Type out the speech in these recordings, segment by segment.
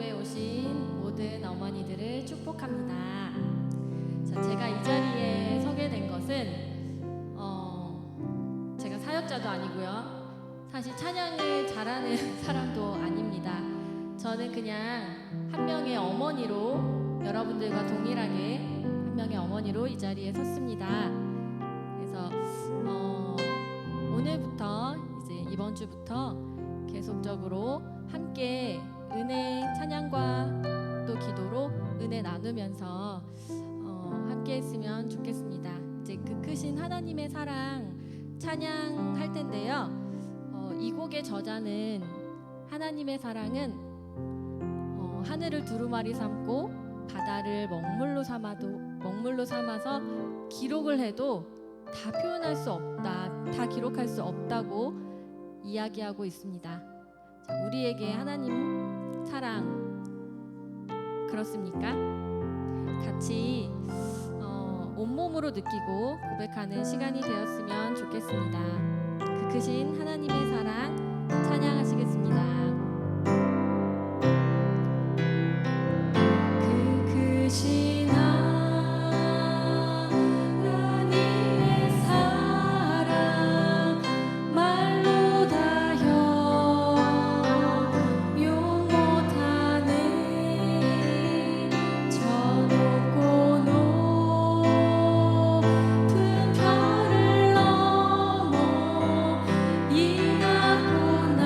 기도에 오신 모든 어머니들을 축복합니다. 자, 제가 이 자리에 서게 된 것은 제가 사역자도 아니고요. 사실 찬양을 잘하는 사람도 아닙니다. 저는 그냥 한 명의 어머니로, 여러분들과 동일하게 한 명의 어머니로 이 자리에 섰습니다. 그래서 오늘부터 이제 이번 주부터 계속적으로 함께 은혜 찬양과 또 기도로 은혜 나누면서 함께 했으면 좋겠습니다. 이제 그 크신 하나님의 사랑 찬양할 텐데요. 이 곡의 저자는 하나님의 사랑은 하늘을 두루마리 삼고 바다를 먹물로 삼아서 기록을 해도 다 표현할 수 없다, 다 기록할 수 없다고 이야기하고 있습니다. 자, 우리에게 하나님 사랑 그렇습니까? 같이 온몸으로 느끼고 고백하는 시간이 되었으면 좋겠습니다. 그 크신 하나님의 사랑 찬양하시겠습니다. 그 크신 하나님의 사랑 말로 다여 용 못하네. 저 높고 높은 별을 넘어 임하구나.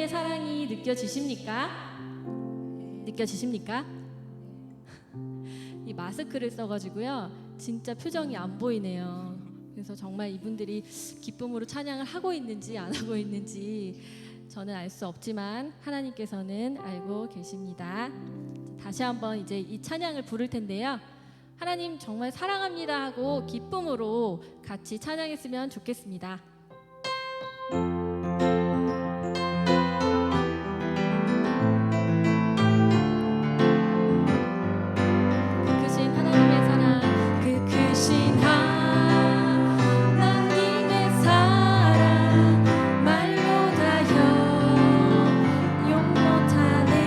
하나님의 사랑이 느껴지십니까? 느껴지십니까? 이 마스크를 써가지고요, 진짜 표정이 안 보이네요. 그래서 정말 이분들이 기쁨으로 찬양을 하고 있는지 안 하고 있는지 저는 알 수 없지만 하나님께서는 알고 계십니다. 다시 한번 이제 이 찬양을 부를 텐데요, 하나님 정말 사랑합니다 하고 기쁨으로 같이 찬양했으면 좋겠습니다. 크신 하나님의 사랑, 그 크신 하나님의 사랑 말로 다여 용 못하네.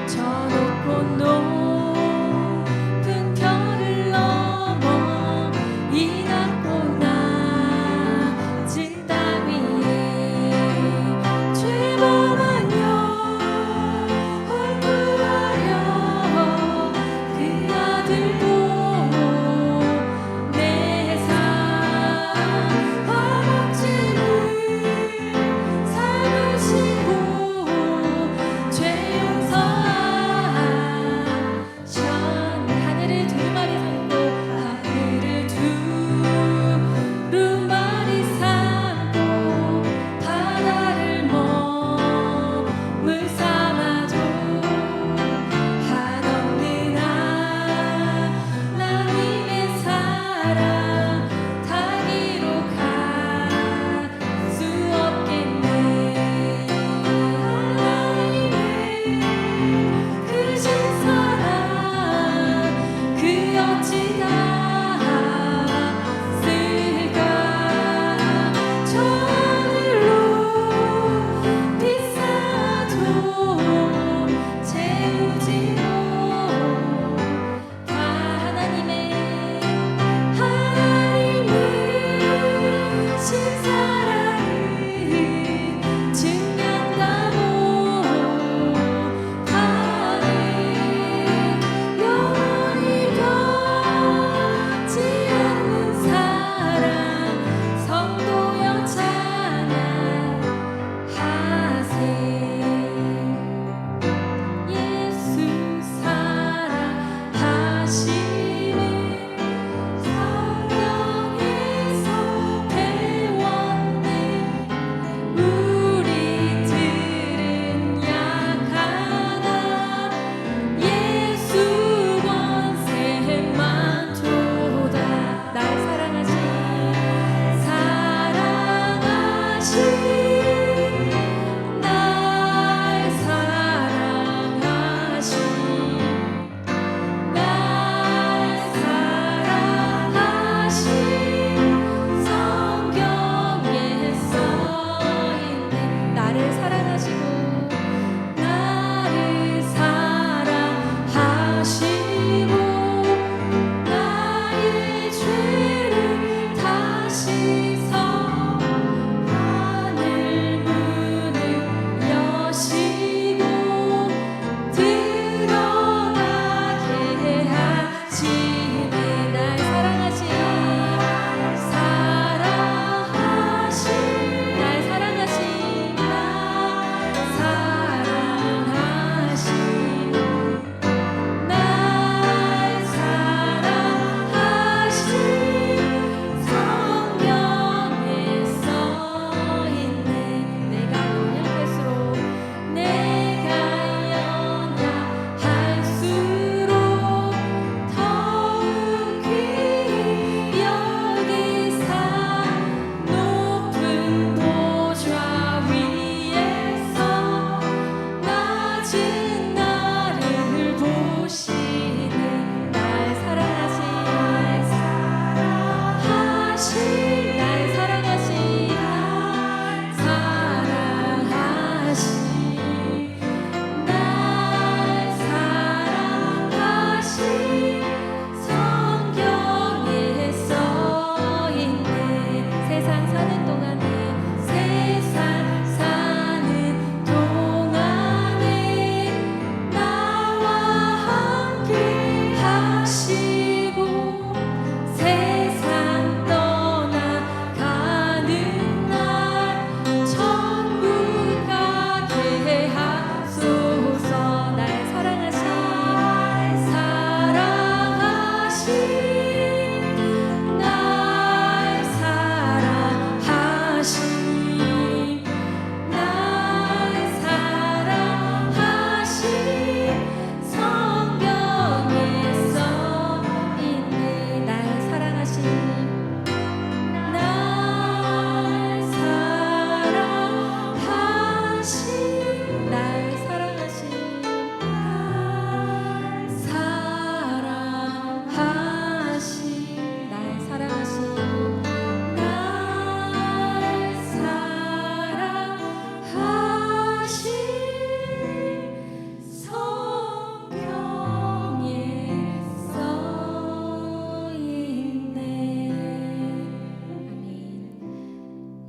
저 높고 높은 별을 넘어 이 낮고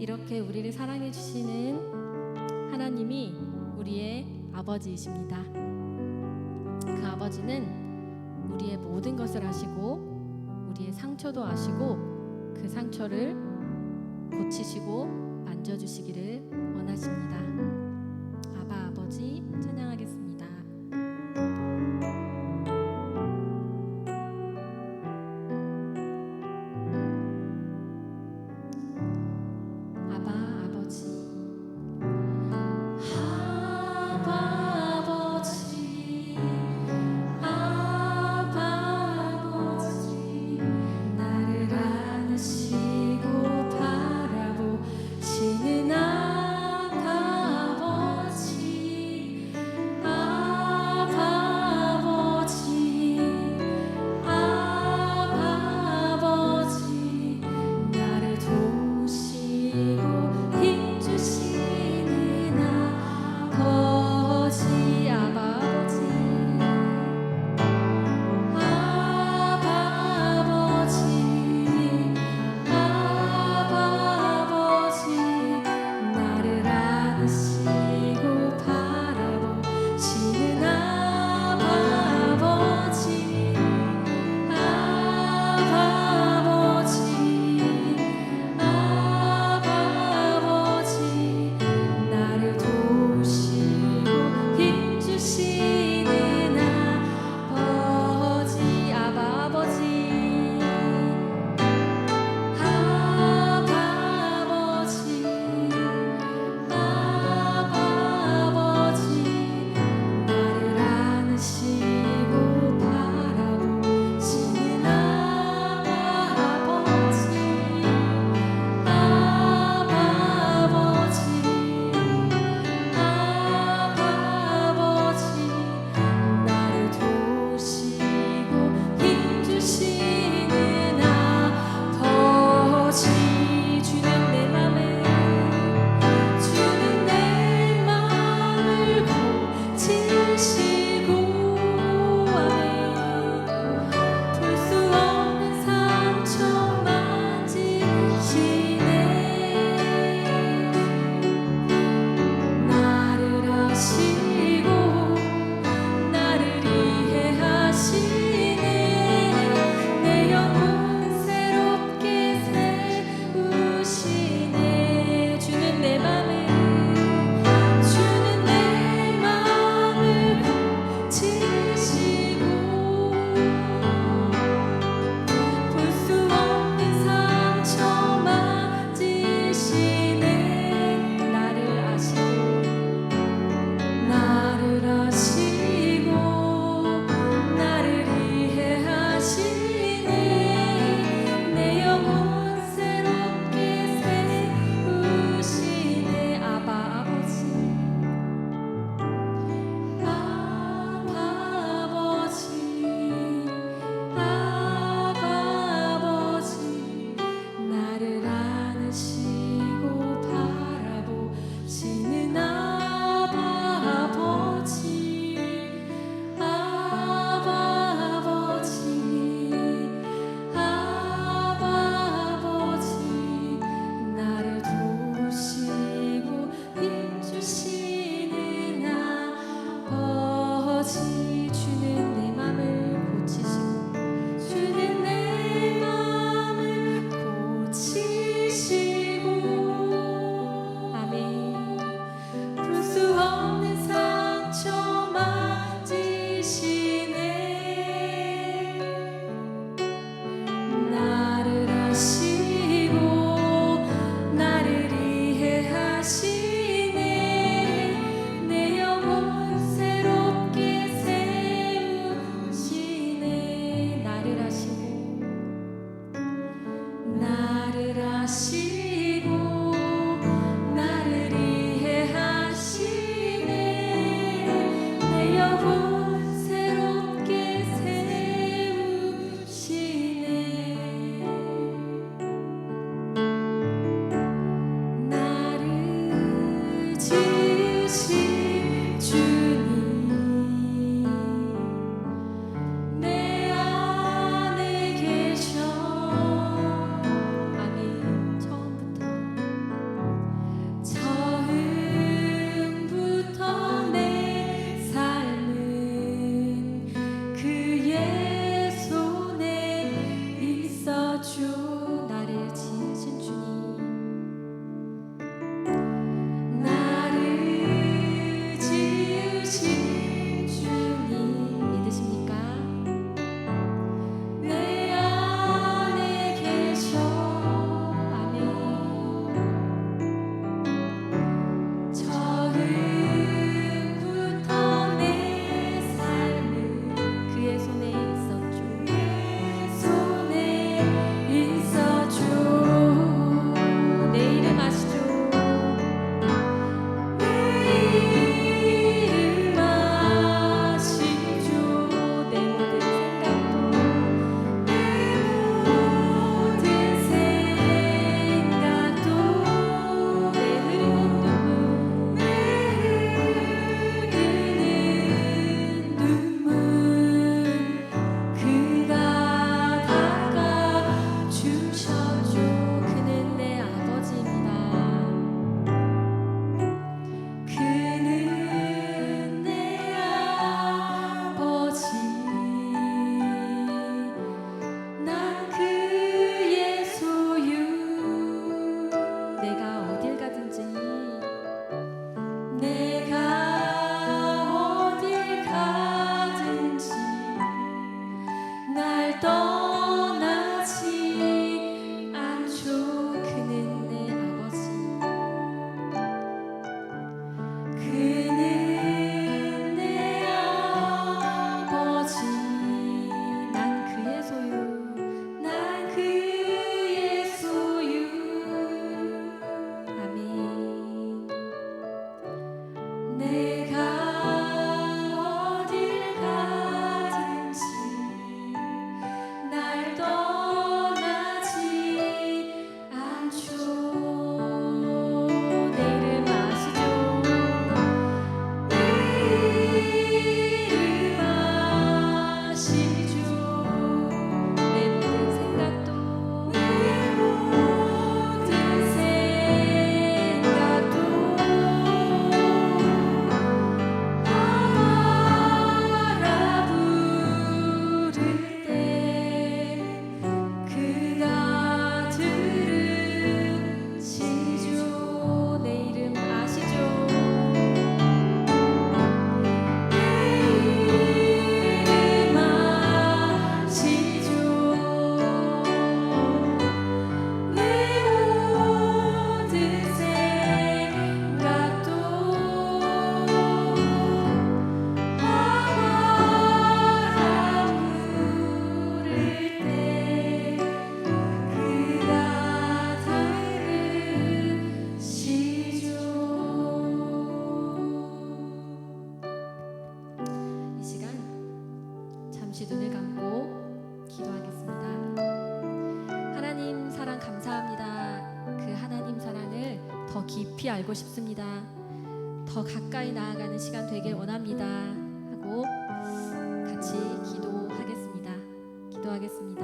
이렇게 우리를 사랑해 주시는 하나님이 우리의 아버지이십니다. 그 아버지는 우리의 모든 것을 아시고 우리의 상처도 아시고 그 상처를 고치시고 만져주시기를 원하십니다. 아바 아버지 찬양하겠습니다. 아바 아버지 아바 아버지 아바 아버지 나를 안으시고 바라보시는 아바 아버지 아바 아버지 아바 아버지 나를 도우시고 힘주시는 아버지 아바 아버지 아바 아버지 아바 아버지 나를 안으시고 바라보시는 아바 아버지 아바 아버지 아바 아버지 나를 도우시고 힘주시는 아버지 아바 아버지 아바 아버지 아바 아버지 나를 안으시고 바라보시는 아바 아버지 아바 아버지 아바 아버지 나를 도우시고 힘주시는 아버지 주는 내 맘을 고치시고 아멘 풀 수 없는 상처 만지시네 나를 아시고 나를 이해하시네 내 영혼 새롭게 세우시네 주는 내 맘을 고치시고 풀 수 없는 상처 만지시네 나를 아시고 나를 이해하시네 내 영혼 새롭게 세우시네 아바 아버지 아바 아버지 아바 아버지 나를 안으시고 바라보시는 아바 아버지 아바 아버지 아바 아버지 나를 도우시고 힘주시는 아버지 주는 내 맘을 고치시고 주는 내 맘을 고치시고 아멘 풀 수 없는 상처 만지시네 나를 아시고 나를 이해하시네 내 영혼 새롭게 세우시네 나를 아시고 나를 아시고 나를 이해하시네 내 영혼 새롭게 세우시네 나를 지으신 주님 내 안에 계셔 아멘 처음부터 더 깊이 알고 싶습니다. 더 가까이 나아가는 시간 되길 원합니다. 하고 같이 기도하겠습니다. 기도하겠습니다.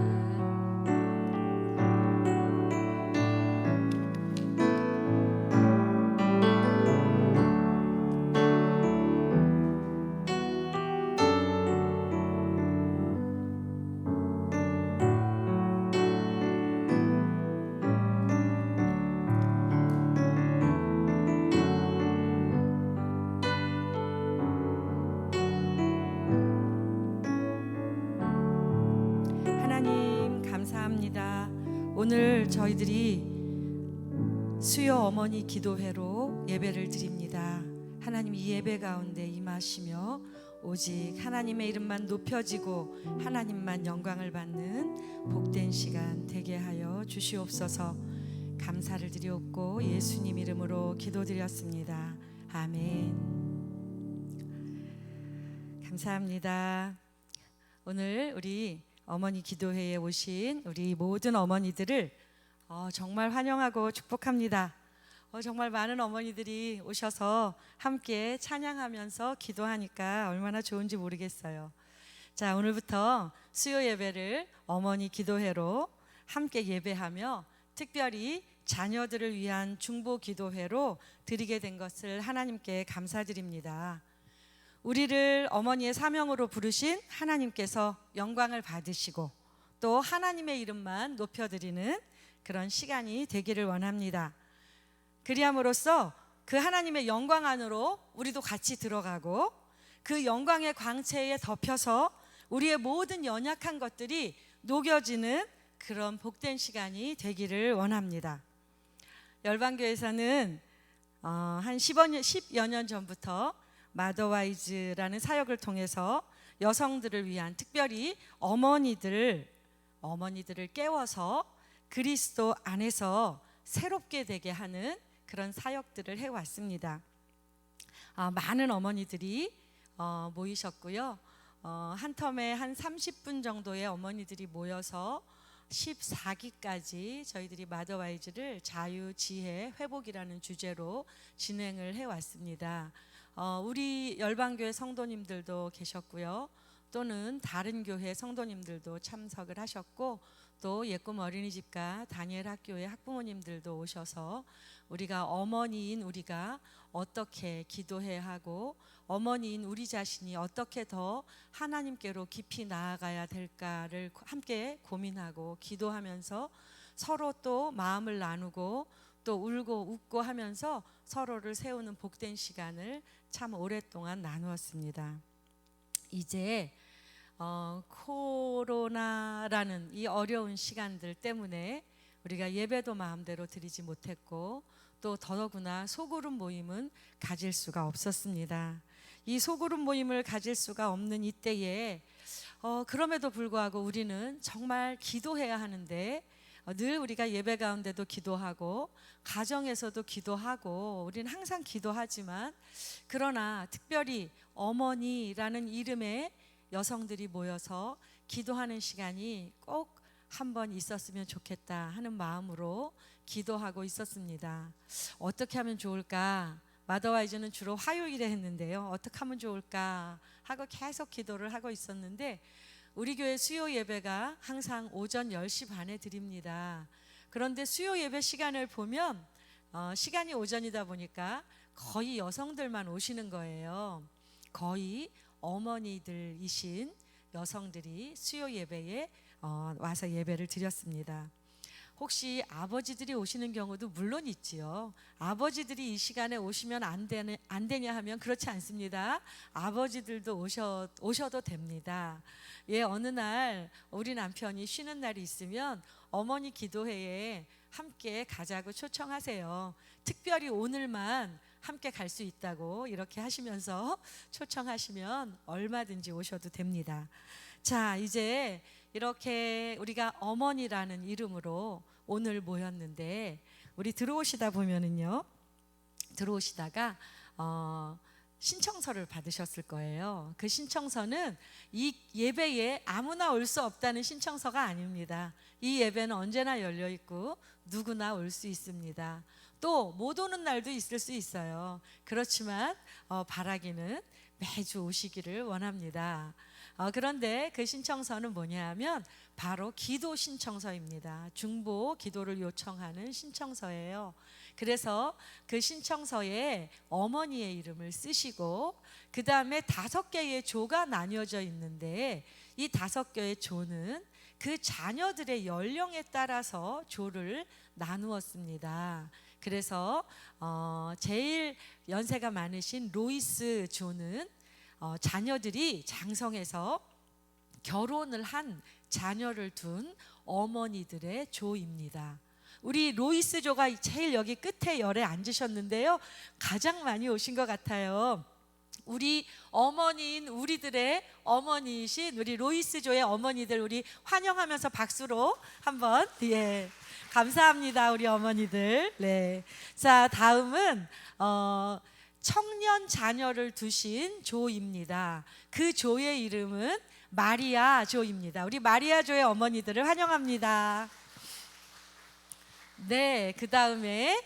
하나님 감사합니다. 오늘 저희들이 수요 어머니 기도회로 예배를 드립니다. 하나님 이 예배 가운데 임하시며 오직 하나님의 이름만 높여지고 하나님만 영광을 받는 복된 시간 되게 하여 주시옵소서. 감사를 드리옵고 예수님 이름으로 기도드렸습니다. 아멘. 감사합니다. 오늘 우리 어머니 기도회에 오신 우리 모든 어머니들을 정말 환영하고 축복합니다. 정말 많은 어머니들이 오셔서 함께 찬양하면서 기도하니까 얼마나 좋은지 모르겠어요. 자, 오늘부터 수요 예배를 어머니 기도회로 함께 예배하며 특별히 자녀들을 위한 중보 기도회로 드리게 된 것을 하나님께 감사드립니다. 우리를 어머니의 사명으로 부르신 하나님께서 영광을 받으시고 또 하나님의 이름만 높여드리는 그런 시간이 되기를 원합니다. 그리함으로써 그 하나님의 영광 안으로 우리도 같이 들어가고 그 영광의 광채에 덮여서 우리의 모든 연약한 것들이 녹여지는 그런 복된 시간이 되기를 원합니다. 열방교회에서는 한 10여 년 전부터 마더와이즈라는 사역을 통해서 여성들을 위한 특별히 어머니들을 깨워서 그리스도 안에서 새롭게 되게 하는 그런 사역들을 해왔습니다. 많은 어머니들이 모이셨고요. 한 텀에 한 30분 정도의 어머니들이 모여서 14기까지 저희들이 마더와이즈를 자유, 지혜, 회복이라는 주제로 진행을 해왔습니다. 우리 열방교회 성도님들도 계셨고요. 또는 다른 교회 성도님들도 참석을 하셨고 또 예꿈 어린이집과 다니엘 학교의 학부모님들도 오셔서 우리가 어머니인 우리가 어떻게 기도해야 하고 어머니인 우리 자신이 어떻게 더 하나님께로 깊이 나아가야 될까를 함께 고민하고 기도하면서 서로 또 마음을 나누고 또 울고 웃고 하면서 서로를 세우는 복된 시간을 참 오랫동안 나누었습니다. 이제 코로나라는 이 어려운 시간들 때문에 우리가 예배도 마음대로 드리지 못했고 또 더더구나 소그룹 모임은 가질 수가 없었습니다. 이 소그룹 모임을 가질 수가 없는 이때에 그럼에도 불구하고 우리는 정말 기도해야 하는데 늘 우리가 예배 가운데도 기도하고 가정에서도 기도하고 우리는 항상 기도하지만 그러나 특별히 어머니라는 이름의 여성들이 모여서 기도하는 시간이 꼭 한번 있었으면 좋겠다 하는 마음으로 기도하고 있었습니다. 어떻게 하면 좋을까? 마더와이즈는 주로 화요일에 했는데요. 어떻게 하면 좋을까 하고 계속 기도를 하고 있었는데 우리 교회 수요 예배가 항상 오전 10시 반에 드립니다. 그런데 수요 예배 시간을 보면 시간이 오전이다 보니까 거의 여성들만 오시는 거예요. 거의 어머니들이신 여성들이 수요 예배에 와서 예배를 드렸습니다. 혹시 아버지들이 오시는 경우도 물론 있지요. 아버지들이 이 시간에 오시면 안 되냐 하면 그렇지 않습니다. 아버지들도 오셔도 됩니다. 어느 날 우리 남편이 쉬는 날이 있으면 어머니 기도회에 함께 가자고 초청하세요. 특별히 오늘만 함께 갈 수 있다고 이렇게 하시면서 초청하시면 얼마든지 오셔도 됩니다. 자, 이제 이렇게 우리가 어머니라는 이름으로 오늘 모였는데 우리 들어오시다가 신청서를 받으셨을 거예요. 그 신청서는 이 예배에 아무나 올 수 없다는 신청서가 아닙니다. 이 예배는 언제나 열려 있고 누구나 올 수 있습니다. 또 못 오는 날도 있을 수 있어요. 그렇지만 바라기는 매주 오시기를 원합니다. 그런데 그 신청서는 뭐냐 하면 바로 기도 신청서입니다. 중보 기도를 요청하는 신청서예요. 그래서 그 신청서에 어머니의 이름을 쓰시고 그 다음에 5개의 조가 나뉘어져 있는데 이 5개의 조는 그 자녀들의 연령에 따라서 조를 나누었습니다. 그래서 제일 연세가 많으신 로이스 조는 자녀들이 장성해서 결혼을 한 자녀를 둔 어머니들의 조입니다. 우리 로이스 조가 제일 여기 끝에 열에 앉으셨는데요. 가장 많이 오신 것 같아요. 우리 어머니인 우리들의 어머니이신 우리 로이스 조의 어머니들 우리 환영하면서 박수로 한번 감사합니다 우리 어머니들. 네. 자 다음은 청년 자녀를 두신 조입니다. 그 조의 이름은 마리아 조입니다. 우리 마리아 조의 어머니들을 환영합니다. 네, 그 다음에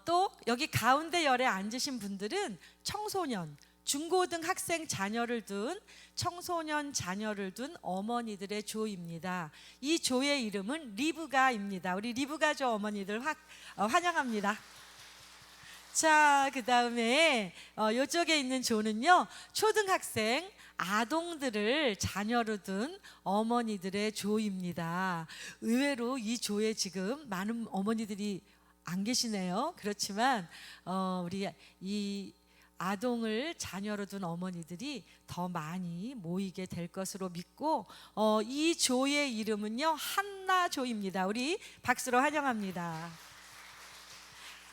또 여기 가운데 열에 앉으신 분들은 청소년, 중고등학생 자녀를 둔 청소년 자녀를 둔 어머니들의 조입니다. 이 조의 이름은 리브가입니다. 우리 리브가 조 어머니들 환영합니다. 자, 그 다음에 이쪽에 있는 조는요, 초등학생 아동들을 자녀로 둔 어머니들의 조입니다. 의외로 이 조에 지금 많은 어머니들이 안 계시네요. 그렇지만 우리 이 아동을 자녀로 둔 어머니들이 더 많이 모이게 될 것으로 믿고 이 조의 이름은요 한나조입니다. 우리 박수로 환영합니다.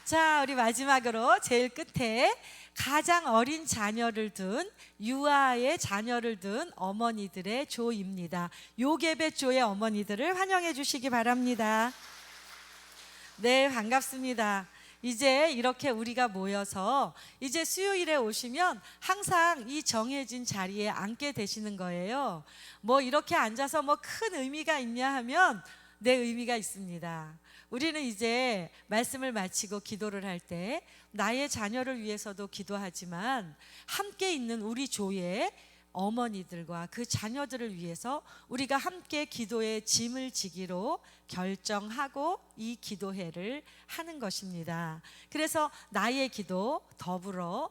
자, 우리 마지막으로 제일 끝에 가장 어린 자녀를 둔 유아의 자녀를 둔 어머니들의 조입니다. 요게벳 조의 어머니들을 환영해 주시기 바랍니다. 네, 반갑습니다. 이제 이렇게 우리가 모여서 이제 수요일에 오시면 항상 이 정해진 자리에 앉게 되시는 거예요. 뭐 이렇게 앉아서 뭐 큰 의미가 있냐 하면 네, 의미가 있습니다. 우리는 이제 말씀을 마치고 기도를 할 때 나의 자녀를 위해서도 기도하지만 함께 있는 우리 조의 어머니들과 그 자녀들을 위해서 우리가 함께 기도의 짐을 지기로 결정하고 이 기도회를 하는 것입니다. 그래서 나의 기도 더불어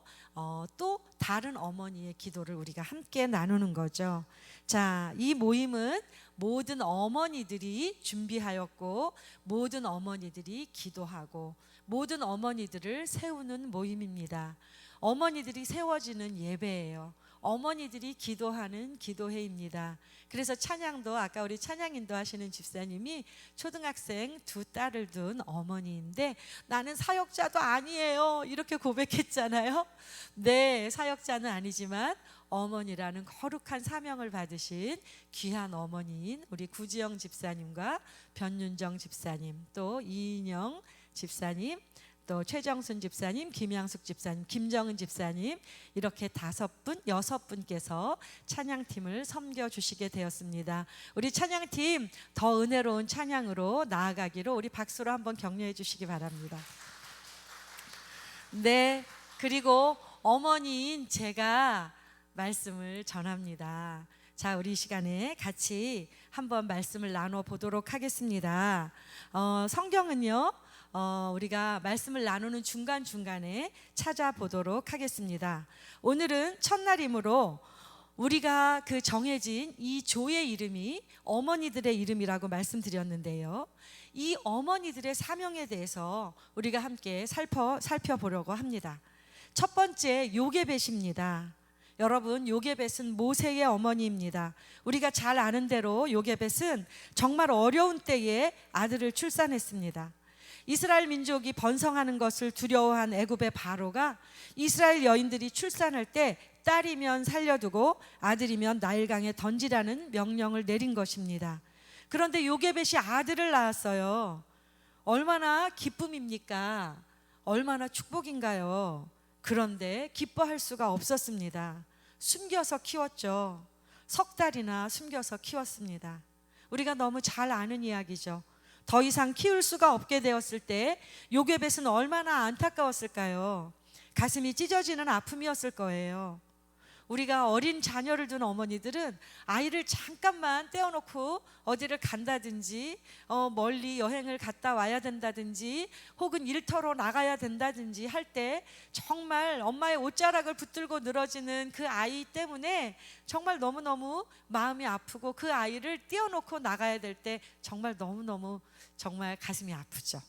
또 다른 어머니의 기도를 우리가 함께 나누는 거죠. 자, 이 모임은 모든 어머니들이 준비하였고 모든 어머니들이 기도하고 모든 어머니들을 세우는 모임입니다. 어머니들이 세워지는 예배예요. 어머니들이 기도하는 기도회입니다. 그래서 찬양도 아까 우리 찬양 인도하시는 집사님이 초등학생 2딸을 둔 어머니인데 나는 사역자도 아니에요 이렇게 고백했잖아요. 네, 사역자는 아니지만 어머니라는 거룩한 사명을 받으신 귀한 어머니인 우리 구지영 집사님과 변윤정 집사님, 또 이인영 집사님, 또 최정순 집사님, 김양숙 집사님, 김정은 집사님 이렇게 5분, 6분께서 찬양팀을 섬겨주시게 되었습니다. 우리 찬양팀 더 은혜로운 찬양으로 나아가기로 우리 박수로 한번 격려해 주시기 바랍니다. 네, 그리고 어머니인 제가 말씀을 전합니다. 자, 우리 이 시간에 같이 한번 말씀을 나눠보도록 하겠습니다. 성경은요 우리가 말씀을 나누는 중간중간에 찾아보도록 하겠습니다. 오늘은 첫날이므로 우리가 그 정해진 이 조의 이름이 어머니들의 이름이라고 말씀드렸는데요, 이 어머니들의 사명에 대해서 우리가 함께 살펴보려고 합니다. 첫 번째, 요게벳입니다. 여러분, 요게벳은 모세의 어머니입니다. 우리가 잘 아는 대로 요게벳은 정말 어려운 때에 아들을 출산했습니다. 이스라엘 민족이 번성하는 것을 두려워한 애굽의 바로가 이스라엘 여인들이 출산할 때 딸이면 살려두고 아들이면 나일강에 던지라는 명령을 내린 것입니다. 그런데 요게벳이 아들을 낳았어요. 얼마나 기쁨입니까? 얼마나 축복인가요? 그런데 기뻐할 수가 없었습니다. 숨겨서 키웠죠. 석 달이나 숨겨서 키웠습니다. 우리가 너무 잘 아는 이야기죠. 더 이상 키울 수가 없게 되었을 때 요게벳은 얼마나 안타까웠을까요? 가슴이 찢어지는 아픔이었을 거예요. 우리가 어린 자녀를 둔 어머니들은 아이를 잠깐만 떼어놓고 어디를 간다든지 멀리 여행을 갔다 와야 된다든지 혹은 일터로 나가야 된다든지 할 때 정말 엄마의 옷자락을 붙들고 늘어지는 그 아이 때문에 정말 너무너무 마음이 아프고 그 아이를 떼어놓고 나가야 될 때 정말 너무너무 정말 가슴이 아프죠.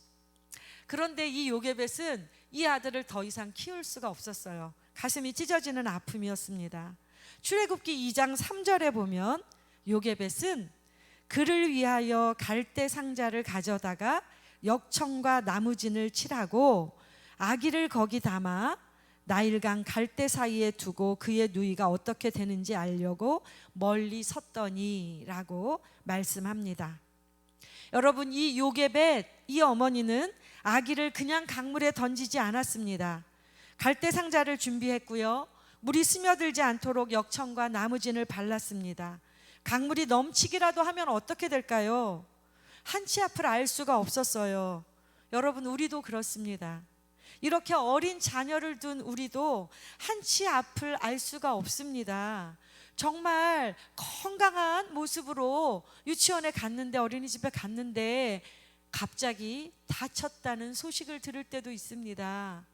그런데 이 요게벳은 이 아들을 더 이상 키울 수가 없었어요. 가슴이 찢어지는 아픔이었습니다. 출애굽기 2장 3절에 보면 요게벳은 그를 위하여 갈대 상자를 가져다가 역청과 나무진을 칠하고 아기를 거기 담아 나일강 갈대 사이에 두고 그의 누이가 어떻게 되는지 알려고 멀리 섰더니라고 말씀합니다. 여러분, 이 요게벳, 이 어머니는 아기를 그냥 강물에 던지지 않았습니다. 갈대 상자를 준비했고요. 물이 스며들지 않도록 역청과 나무진을 발랐습니다. 강물이 넘치기라도 하면 어떻게 될까요? 한치 앞을 알 수가 없었어요. 여러분, 우리도 그렇습니다. 이렇게 어린 자녀를 둔 우리도 한치 앞을 알 수가 없습니다. 정말 건강한 모습으로 유치원에 갔는데, 어린이집에 갔는데 갑자기 다쳤다는 소식을 들을 때도 있습니다.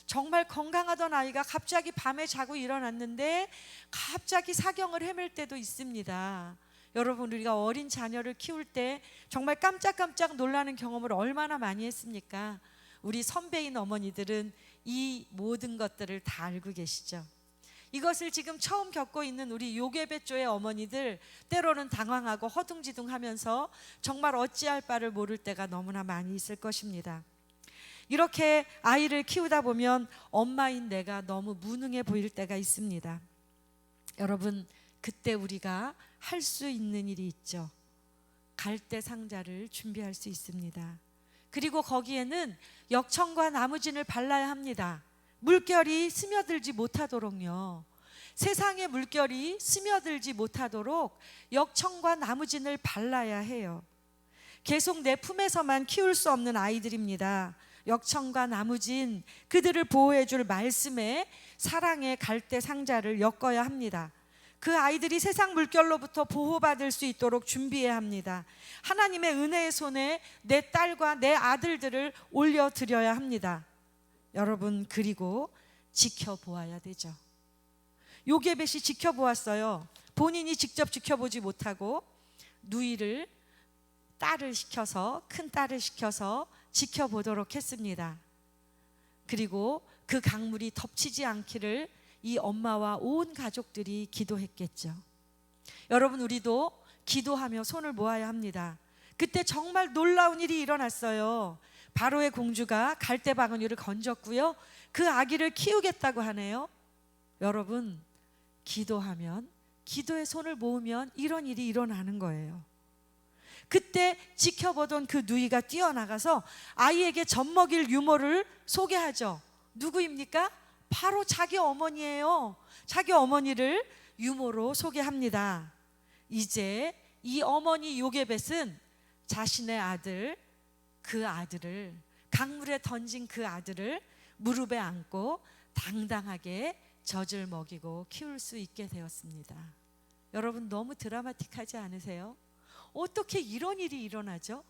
정말 건강하던 아이가 갑자기 밤에 자고 일어났는데 갑자기 사경을 헤맬 때도 있습니다. 여러분, 우리가 어린 자녀를 키울 때 정말 깜짝깜짝 놀라는 경험을 얼마나 많이 했습니까? 우리 선배인 어머니들은 이 모든 것들을 다 알고 계시죠. 이것을 지금 처음 겪고 있는 우리 요게벳조의 어머니들, 때로는 당황하고 허둥지둥하면서 정말 어찌할 바를 모를 때가 너무나 많이 있을 것입니다. 이렇게 아이를 키우다 보면 엄마인 내가 너무 무능해 보일 때가 있습니다. 여러분, 그때 우리가 할 수 있는 일이 있죠. 갈대 상자를 준비할 수 있습니다. 그리고 거기에는 역청과 나무진을 발라야 합니다. 물결이 스며들지 못하도록요. 세상의 물결이 스며들지 못하도록 역청과 나무진을 발라야 해요. 계속 내 품에서만 키울 수 없는 아이들입니다. 역청과 나무진, 그들을 보호해줄 말씀에 사랑의 갈대 상자를 엮어야 합니다. 그 아이들이 세상 물결로부터 보호받을 수 있도록 준비해야 합니다. 하나님의 은혜의 손에 내 딸과 내 아들들을 올려드려야 합니다. 여러분, 그리고 지켜보아야 되죠. 요게벳이 지켜보았어요. 본인이 직접 지켜보지 못하고 누이를, 딸을 시켜서, 큰 딸을 시켜서 지켜보도록 했습니다. 그리고 그 강물이 덮치지 않기를 이 엄마와 온 가족들이 기도했겠죠. 여러분, 우리도 기도하며 손을 모아야 합니다. 그때 정말 놀라운 일이 일어났어요. 바로의 공주가 갈대 바구니를 건졌고요, 그 아기를 키우겠다고 하네요. 여러분, 기도하면, 기도의 손을 모으면 이런 일이 일어나는 거예요. 그때 지켜보던 그 누이가 뛰어나가서 아이에게 젖먹일 유모를 소개하죠. 누구입니까? 바로 자기 어머니예요. 자기 어머니를 유모로 소개합니다. 이제 이 어머니 요게벳은 자신의 아들, 그 아들을, 강물에 던진 그 아들을 무릎에 안고 당당하게 젖을 먹이고 키울 수 있게 되었습니다. 여러분, 너무 드라마틱하지 않으세요? 어떻게 이런 일이 일어나죠?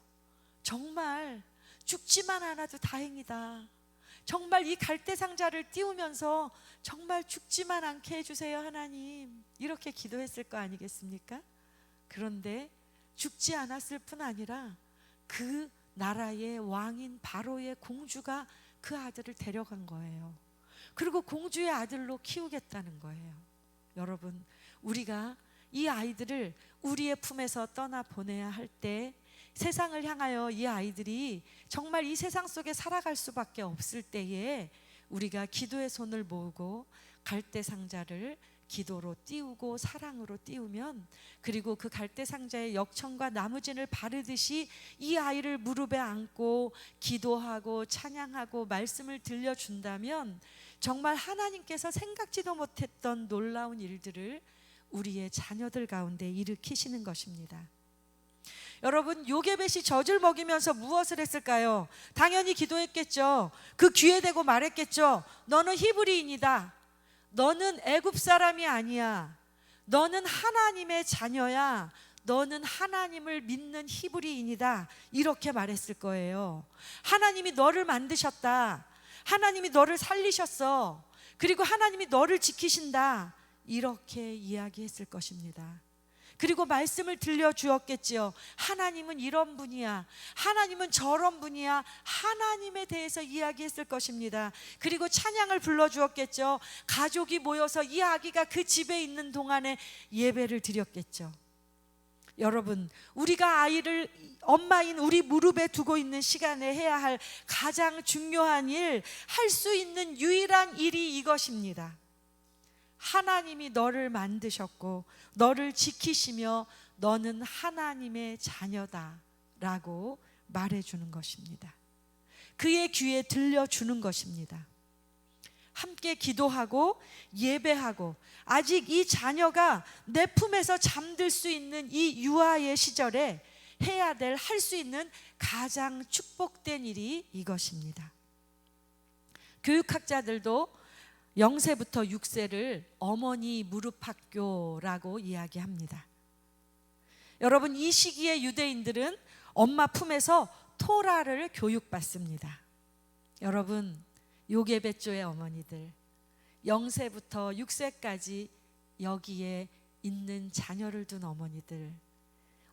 정말 죽지만 않아도 다행이다. 정말 이 갈대 상자를 띄우면서 정말 죽지만 않게 해주세요, 하나님. 이렇게 기도했을 거 아니겠습니까? 그런데 죽지 않았을 뿐 아니라 그 나라의 왕인 바로의 공주가 그 아들을 데려간 거예요. 그리고 공주의 아들로 키우겠다는 거예요. 여러분, 우리가 이 아이들을 우리의 품에서 떠나 보내야 할 때, 세상을 향하여 이 아이들이 정말 이 세상 속에 살아갈 수밖에 없을 때에 우리가 기도의 손을 모으고 갈대 상자를 기도로 띄우고 사랑으로 띄우면, 그리고 그 갈대 상자에 역청과 나무진을 바르듯이 이 아이를 무릎에 안고 기도하고 찬양하고 말씀을 들려준다면 정말 하나님께서 생각지도 못했던 놀라운 일들을 우리의 자녀들 가운데 일으키시는 것입니다. 여러분, 요게벳이 젖을 먹이면서 무엇을 했을까요? 당연히 기도했겠죠. 그 귀에 대고 말했겠죠. 너는 히브리인이다. 너는 애굽 사람이 아니야. 너는 하나님의 자녀야. 너는 하나님을 믿는 히브리인이다. 이렇게 말했을 거예요. 하나님이 너를 만드셨다. 하나님이 너를 살리셨어. 그리고 하나님이 너를 지키신다. 이렇게 이야기했을 것입니다. 그리고 말씀을 들려주었겠지요. 하나님은 이런 분이야. 하나님은 저런 분이야. 하나님에 대해서 이야기했을 것입니다. 그리고 찬양을 불러주었겠죠. 가족이 모여서 이 아기가 그 집에 있는 동안에 예배를 드렸겠죠. 여러분, 우리가 아이를 엄마인 우리 무릎에 두고 있는 시간에 해야 할 가장 중요한 일, 할 수 있는 유일한 일이 이것입니다. 하나님이 너를 만드셨고 너를 지키시며 너는 하나님의 자녀다 라고 말해주는 것입니다. 그의 귀에 들려주는 것입니다. 함께 기도하고 예배하고 아직 이 자녀가 내 품에서 잠들 수 있는 이 유아의 시절에 해야 될, 할 수 있는 가장 축복된 일이 이것입니다. 교육학자들도 0세부터 6세를 어머니 무릎 학교라고 이야기합니다. 여러분, 이 시기에 유대인들은 엄마 품에서 토라를 교육받습니다. 여러분, 요게벳조의 어머니들, 0세부터 6세까지 여기에 있는 자녀를 둔 어머니들,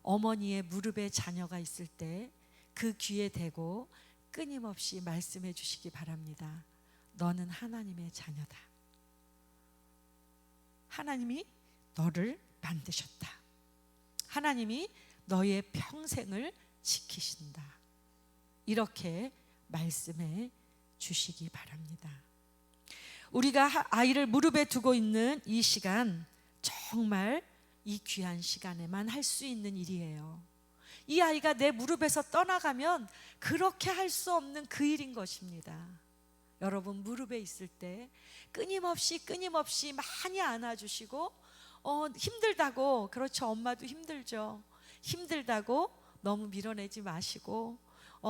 어머니의 무릎에 자녀가 있을 때 그 귀에 대고 끊임없이 말씀해 주시기 바랍니다. 너는 하나님의 자녀다. 하나님이 너를 만드셨다. 하나님이 너의 평생을 지키신다. 이렇게 말씀해 주시기 바랍니다. 우리가 아이를 무릎에 두고 있는 이 시간, 정말 이 귀한 시간에만 할 수 있는 일이에요. 이 아이가 내 무릎에서 떠나가면 그렇게 할 수 없는 그 일인 것입니다. 여러분, 무릎에 있을 때 끊임없이 많이 안아주시고 힘들다고, 그렇죠, 엄마도 힘들죠. 힘들다고 너무 밀어내지 마시고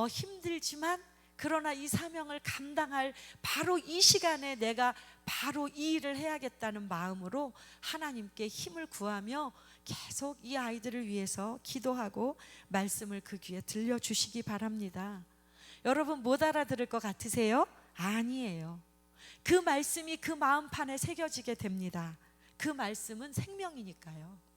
힘들지만 그러나 이 사명을 감당할 바로 이 시간에 내가 바로 이 일을 해야겠다는 마음으로 하나님께 힘을 구하며 계속 이 아이들을 위해서 기도하고 말씀을 그 귀에 들려주시기 바랍니다. 여러분, 못 알아들을 것 같으세요? 아니에요. 그 말씀이 그 마음판에 새겨지게 됩니다. 그 말씀은 생명이니까요.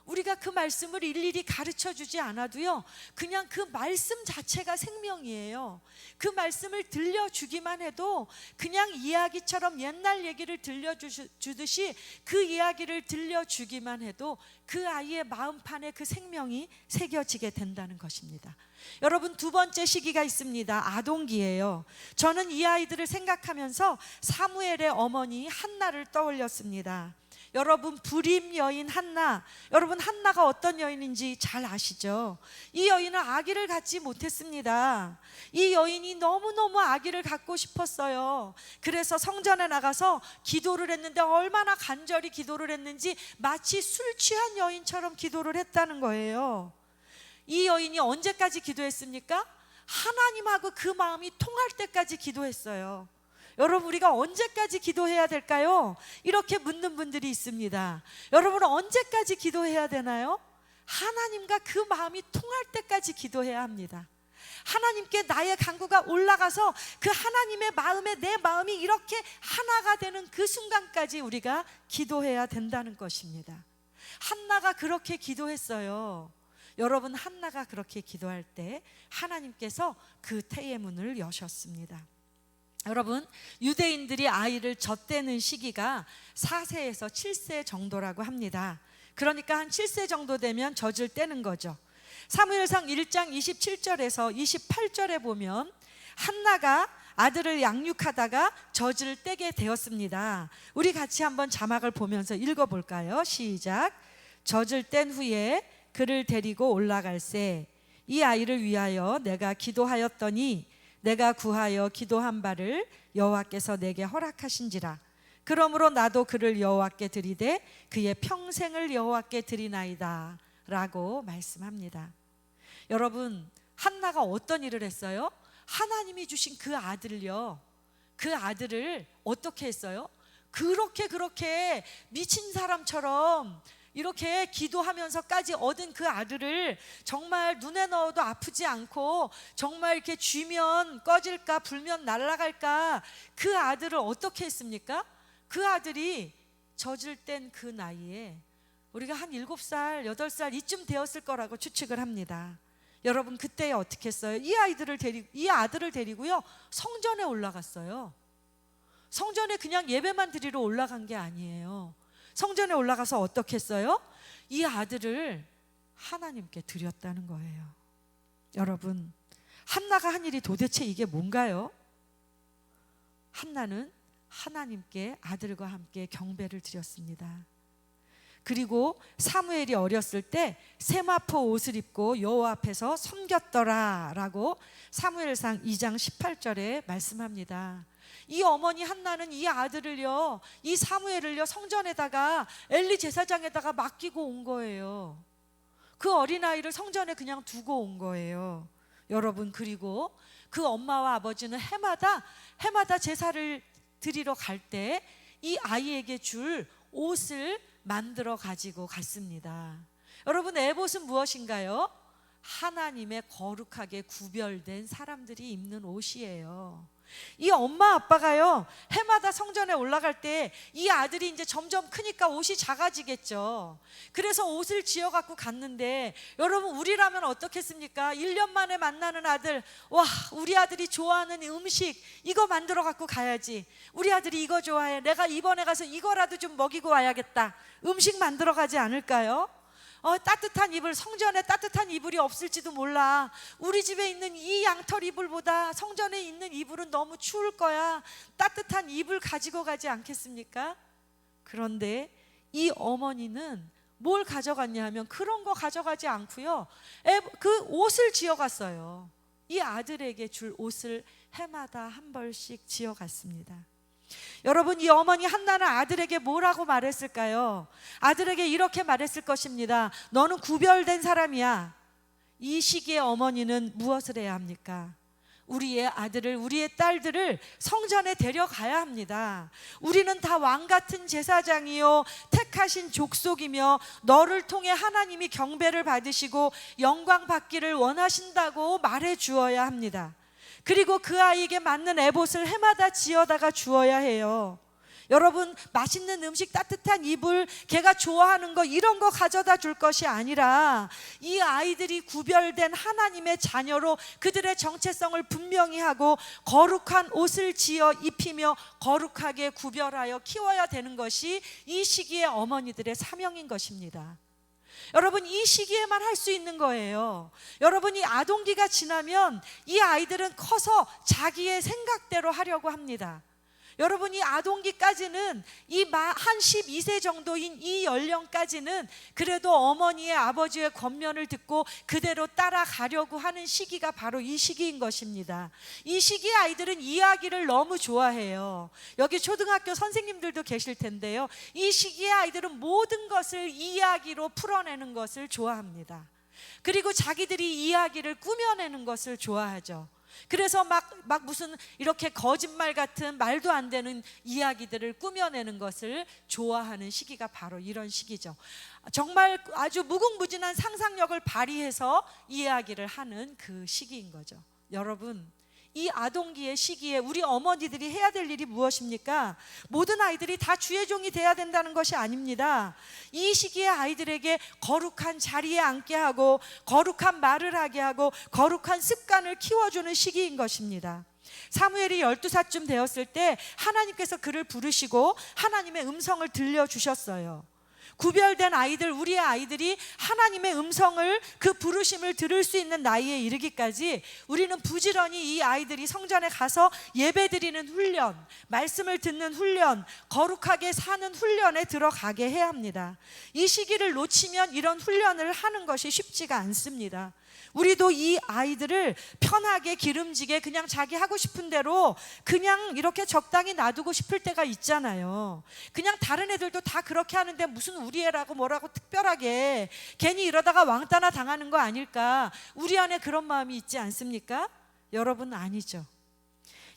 우리가 그 말씀을 일일이 가르쳐 주지 않아도요, 그냥 그 말씀 자체가 생명이에요. 그 말씀을 들려주기만 해도 그냥 이야기처럼 옛날 얘기를 들려주듯이 그 이야기를 들려주기만 해도 그 아이의 마음판에 그 생명이 새겨지게 된다는 것입니다. 여러분, 두 번째 시기가 있습니다. 아동기예요. 저는 이 아이들을 생각하면서 사무엘의 어머니 한나를 떠올렸습니다. 여러분, 불임 여인 한나, 여러분, 한나가 어떤 여인인지 잘 아시죠? 이 여인은 아기를 갖지 못했습니다. 이 여인이 너무너무 아기를 갖고 싶었어요. 그래서 성전에 나가서 기도를 했는데 얼마나 간절히 기도를 했는지 마치 술 취한 여인처럼 기도를 했다는 거예요. 이 여인이 언제까지 기도했습니까? 하나님하고 그 마음이 통할 때까지 기도했어요. 여러분, 우리가 언제까지 기도해야 될까요? 이렇게 묻는 분들이 있습니다. 여러분, 언제까지 기도해야 되나요? 하나님과 그 마음이 통할 때까지 기도해야 합니다. 하나님께 나의 간구가 올라가서 그 하나님의 마음에 내 마음이 이렇게 하나가 되는 그 순간까지 우리가 기도해야 된다는 것입니다. 한나가 그렇게 기도했어요. 여러분, 한나가 그렇게 기도할 때 하나님께서 그 태의 문을 여셨습니다. 여러분, 유대인들이 아이를 젖대는 시기가 4세에서 7세 정도라고 합니다. 그러니까 한 7세 정도 되면 젖을 떼는 거죠. 사무엘상 1장 27절에서 28절에 보면 한나가 아들을 양육하다가 젖을 떼게 되었습니다. 우리 같이 한번 자막을 보면서 읽어볼까요? 시작. 젖을 뗀 후에 그를 데리고 올라갈새 이 아이를 위하여 내가 기도하였더니 내가 구하여 기도한 바를 여호와께서 내게 허락하신지라. 그러므로 나도 그를 여호와께 드리되 그의 평생을 여호와께 드리나이다 라고 말씀합니다. 여러분, 한나가 어떤 일을 했어요? 하나님이 주신 그 아들을요, 그 아들을 어떻게 했어요? 그렇게 미친 사람처럼 이렇게 기도하면서까지 얻은 그 아들을 정말 눈에 넣어도 아프지 않고 정말 이렇게 쥐면 꺼질까 불면 날아갈까, 그 아들을 어떻게 했습니까? 그 아들이 젖을 땐 그 나이에 우리가 한 7살, 8살 이쯤 되었을 거라고 추측을 합니다. 여러분, 그때 어떻게 했어요? 이 아들을 데리고요, 성전에 올라갔어요. 성전에 그냥 예배만 드리러 올라간 게 아니에요. 성전에 올라가서 어떻게 했어요? 이 아들을 하나님께 드렸다는 거예요. 여러분, 한나가 한 일이 도대체 이게 뭔가요? 한나는 하나님께 아들과 함께 경배를 드렸습니다. 그리고 사무엘이 어렸을 때 세마포 옷을 입고 여호와 앞에서 섬겼더라 라고 사무엘상 2장 18절에 말씀합니다. 이 어머니 한나는 이 아들을요, 이 사무엘을요, 성전에다가 엘리 제사장에다가 맡기고 온 거예요. 그 어린아이를 성전에 그냥 두고 온 거예요. 여러분, 그리고 그 엄마와 아버지는 해마다 제사를 드리러 갈 때 이 아이에게 줄 옷을 만들어 가지고 갔습니다. 여러분, 에봇은 무엇인가요? 하나님의 거룩하게 구별된 사람들이 입는 옷이에요. 이 엄마 아빠가요, 해마다 성전에 올라갈 때 이 아들이 이제 점점 크니까 옷이 작아지겠죠. 그래서 옷을 지어 갖고 갔는데, 여러분, 우리라면 어떻겠습니까? 1년 만에 만나는 아들, 와, 우리 아들이 좋아하는 음식 이거 만들어 갖고 가야지, 우리 아들이 이거 좋아해, 내가 이번에 가서 이거라도 좀 먹이고 와야겠다, 음식 만들어 가지 않을까요? 따뜻한 이불, 성전에 따뜻한 이불이 없을지도 몰라, 우리 집에 있는 이 양털 이불보다 성전에 있는 이불은 너무 추울 거야, 따뜻한 이불 가지고 가지 않겠습니까? 그런데 이 어머니는 뭘 가져갔냐 하면 그런 거 가져가지 않고요, 그 옷을 지어갔어요. 이 아들에게 줄 옷을 해마다 한 벌씩 지어갔습니다. 여러분, 이 어머니 한나는 아들에게 뭐라고 말했을까요? 아들에게 이렇게 말했을 것입니다. 너는 구별된 사람이야. 이 시기에 어머니는 무엇을 해야 합니까? 우리의 아들을, 우리의 딸들을 성전에 데려가야 합니다. 우리는 다 왕같은 제사장이요 택하신 족속이며 너를 통해 하나님이 경배를 받으시고 영광 받기를 원하신다고 말해 주어야 합니다. 그리고 그 아이에게 맞는 에봇을 해마다 지어다가 주어야 해요. 여러분, 맛있는 음식, 따뜻한 이불, 걔가 좋아하는 거 이런 거 가져다 줄 것이 아니라 이 아이들이 구별된 하나님의 자녀로 그들의 정체성을 분명히 하고 거룩한 옷을 지어 입히며 거룩하게 구별하여 키워야 되는 것이 이 시기의 어머니들의 사명인 것입니다. 여러분, 이 시기에만 할 수 있는 거예요. 여러분이 아동기가 지나면 이 아이들은 커서 자기의 생각대로 하려고 합니다. 여러분이 아동기까지는 한 12세 정도인 이 연령까지는 그래도 어머니의, 아버지의 권면을 듣고 그대로 따라가려고 하는 시기가 바로 이 시기인 것입니다. 이 시기의 아이들은 이야기를 너무 좋아해요. 여기 초등학교 선생님들도 계실 텐데요, 이 시기의 아이들은 모든 것을 이야기로 풀어내는 것을 좋아합니다. 그리고 자기들이 이야기를 꾸며내는 것을 좋아하죠. 그래서 막 무슨 이렇게 거짓말 같은 말도 안 되는 이야기들을 꾸며내는 것을 좋아하는 시기가 바로 이런 시기죠. 정말 아주 무궁무진한 상상력을 발휘해서 이야기를 하는 그 시기인 거죠. 여러분, 이 아동기의 시기에 우리 어머니들이 해야 될 일이 무엇입니까? 모든 아이들이 다 주의 종이 돼야 된다는 것이 아닙니다. 이 시기에 아이들에게 거룩한 자리에 앉게 하고 거룩한 말을 하게 하고 거룩한 습관을 키워주는 시기인 것입니다. 사무엘이 12살쯤 되었을 때 하나님께서 그를 부르시고 하나님의 음성을 들려주셨어요. 구별된 아이들, 우리의 아이들이 하나님의 음성을, 그 부르심을 들을 수 있는 나이에 이르기까지 우리는 부지런히 이 아이들이 성전에 가서 예배드리는 훈련, 말씀을 듣는 훈련, 거룩하게 사는 훈련에 들어가게 해야 합니다. 이 시기를 놓치면 이런 훈련을 하는 것이 쉽지가 않습니다. 우리도 이 아이들을 편하게 기름지게 그냥 자기 하고 싶은 대로 그냥 이렇게 적당히 놔두고 싶을 때가 있잖아요. 그냥 다른 애들도 다 그렇게 하는데 무슨 우리 애라고 뭐라고 특별하게 괜히 이러다가 왕따나 당하는 거 아닐까, 우리 안에 그런 마음이 있지 않습니까? 여러분, 아니죠.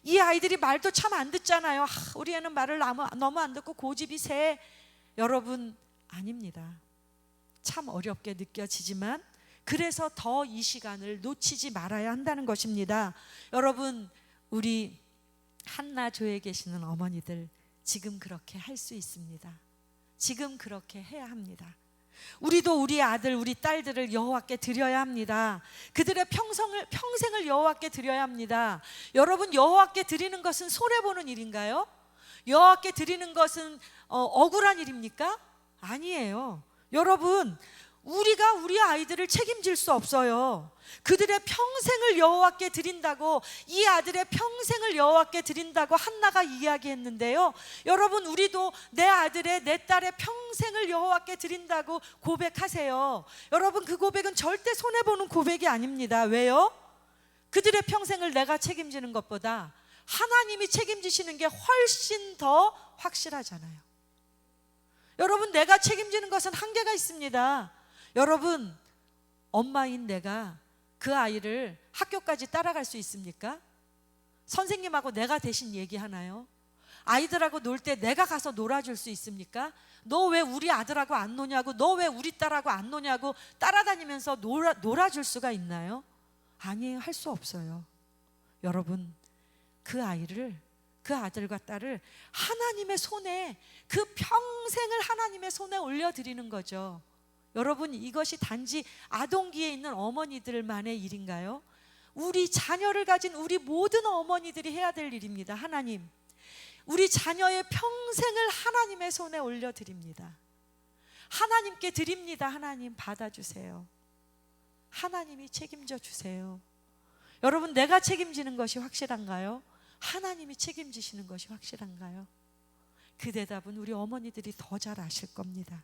이 아이들이 말도 참 안 듣잖아요. 우리 애는 말을 너무 안 듣고 고집이 세. 여러분, 아닙니다. 참 어렵게 느껴지지만 그래서 더 이 시간을 놓치지 말아야 한다는 것입니다. 여러분, 우리 한나조에 계시는 어머니들 지금 그렇게 할 수 있습니다. 지금 그렇게 해야 합니다. 우리도 우리 아들, 우리 딸들을 여호와께 드려야 합니다. 그들의 평생을 여호와께 드려야 합니다. 여러분, 여호와께 드리는 것은 손해보는 일인가요? 여호와께 드리는 것은 억울한 일입니까? 아니에요. 여러분, 우리가 우리 아이들을 책임질 수 없어요. 그들의 평생을 여호와께 드린다고, 이 아들의 평생을 여호와께 드린다고 한나가 이야기했는데요. 여러분, 우리도 내 아들의, 내 딸의 평생을 여호와께 드린다고 고백하세요. 여러분, 그 고백은 절대 손해보는 고백이 아닙니다. 왜요? 그들의 평생을 내가 책임지는 것보다 하나님이 책임지시는 게 훨씬 더 확실하잖아요. 여러분, 내가 책임지는 것은 한계가 있습니다. 여러분, 엄마인 내가 그 아이를 학교까지 따라갈 수 있습니까? 선생님하고 내가 대신 얘기하나요? 아이들하고 놀 때 내가 가서 놀아줄 수 있습니까? 너 왜 우리 아들하고 안 노냐고, 너 왜 우리 딸하고 안 노냐고 따라다니면서 놀아줄 수가 있나요? 아니에요. 할 수 없어요. 여러분, 그 아이를, 그 아들과 딸을 하나님의 손에, 그 평생을 하나님의 손에 올려드리는 거죠. 여러분, 이것이 단지 아동기에 있는 어머니들만의 일인가요? 우리 자녀를 가진 우리 모든 어머니들이 해야 될 일입니다. 하나님, 우리 자녀의 평생을 하나님의 손에 올려드립니다. 하나님께 드립니다. 하나님, 받아주세요. 하나님이 책임져 주세요. 여러분, 내가 책임지는 것이 확실한가요? 하나님이 책임지시는 것이 확실한가요? 그 대답은 우리 어머니들이 더 잘 아실 겁니다.